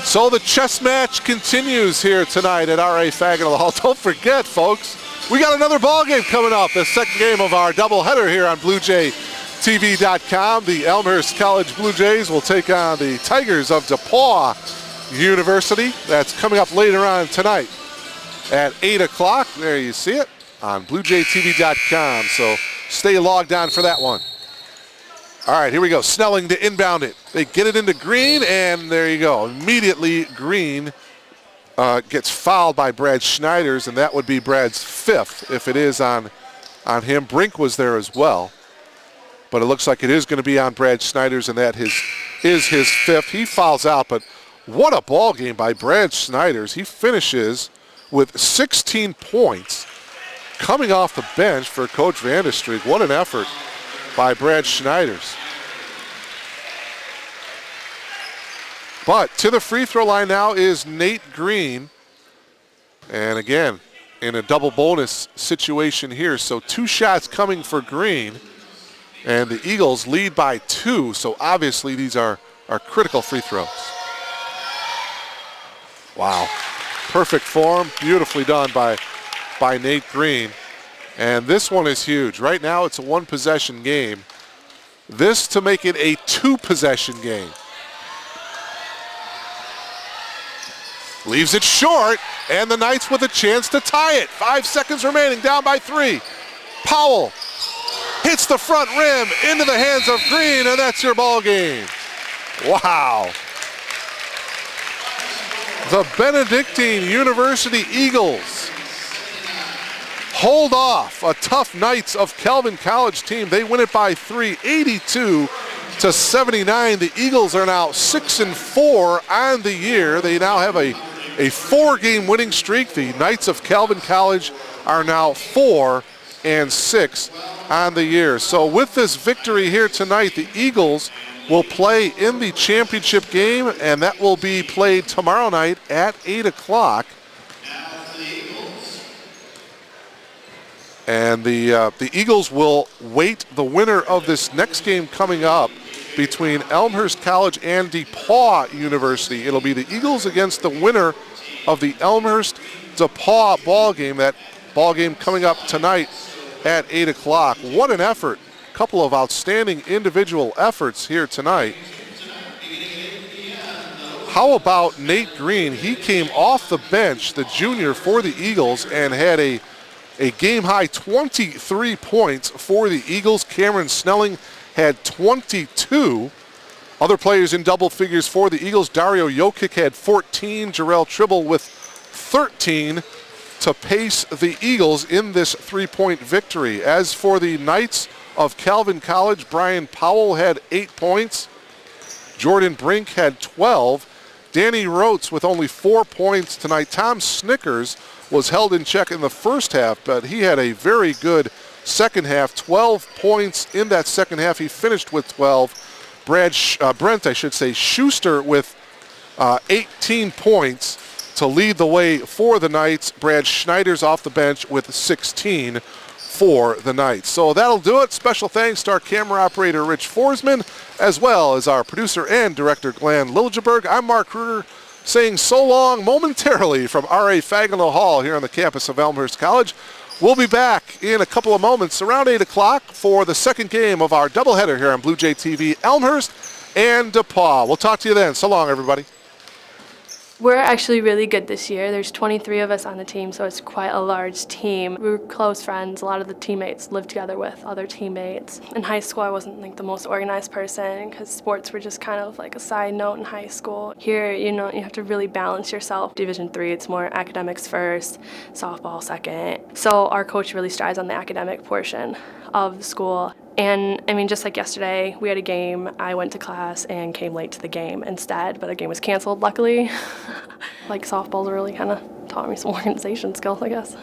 A: So the chess match continues here tonight at R.A. Fagenal Hall. Don't forget, folks, we got another ball game coming up, the second game of our doubleheader here on BluejayTV.com. The Elmhurst College Blue Jays will take on the Tigers of DePaul University. That's coming up later on tonight at 8 o'clock. There you see it on BluejayTV.com. So stay logged on for that one. All right, here we go. Snelling to inbound it. They get it into Green, and there you go. Immediately, Green gets fouled by Brad Schneiders, and that would be Brad's 5th if it is on him. Brink was there as well, but it looks like it is going to be on Brad Schneiders, and that is his 5th. He fouls out, but what a ball game by Brad Schneiders. He finishes with 16 points coming off the bench for Coach Vandestreek. What an effort by Brad Schneiders. But to the free throw line now is Nate Green. And again, in a double bonus situation here. So 2 shots coming for Green. And the Eagles lead by 2. So obviously these are critical free throws. Wow. Perfect form. Beautifully done by Nate Green. And this one is huge. Right now it's a 1-possession game. This to make it a 2-possession game. Leaves it short, and the Knights with a chance to tie it. 5 seconds remaining, down by 3. Powell hits the front rim into the hands of Green, and that's your ball game. Wow. The Benedictine University Eagles hold off a tough Knights of Calvin College team. They win it by 3, 82-79. The Eagles are now 6-4 on the year. They now have a 4-game winning streak. The Knights of Calvin College are now 4-6 on the year. So with this victory here tonight, the Eagles will play in the championship game, and that will be played tomorrow night at 8 o'clock. And the Eagles will wait the winner of this next game coming up between Elmhurst College and DePaul University. It'll be the Eagles against the winner of the Elmhurst-DePaul ball game. That ball game coming up tonight at 8 o'clock. What an effort. A couple of outstanding individual efforts here tonight. how about Nate Green? He came off the bench, the junior for the Eagles, and had a game-high 23 points for the Eagles. Cameron Snelling had 22. Other players in double figures for the Eagles. Dario Jokic had 14. Jarrell Tribble with 13 to pace the Eagles in this three-point victory. As for the Knights of Calvin College, Brian Powell had 8 points. Jordan Brink had 12. Danny Rotes with only 4 points tonight. Tom Snickers was held in check in the first half, but he had a very good second half. 12 points in that second half. He finished with 12. Brent Schuster with 18 points to lead the way for the Knights. Brad Schneider's off the bench with 16 for the Knights. So that'll do it. Special thanks to our camera operator, Rich Forsman, as well as our producer and director, Glenn Liljeberg. I'm Mark Ruder, saying so long momentarily from R.A. Fagenlo Hall here on the campus of Elmhurst College. We'll be back in a couple of moments around 8 o'clock for the second game of our doubleheader here on Bluejay TV, Elmhurst and DePaul. We'll talk to you then. So long, everybody.
D: We're actually really good this year. There's 23 of us on the team, so it's quite a large team. We were close friends. A lot of the teammates lived together with other teammates. In high school, I wasn't like the most organized person because sports were just kind of like a side note in high school. Here, you have to really balance yourself. Division III, it's more academics first, softball second. So our coach really strives on the academic portion of the school. And I mean, just like yesterday, we had a game. I went to class and came late to the game instead, but the game was canceled, luckily. Like softball's really kind of taught me some organization skills, I guess.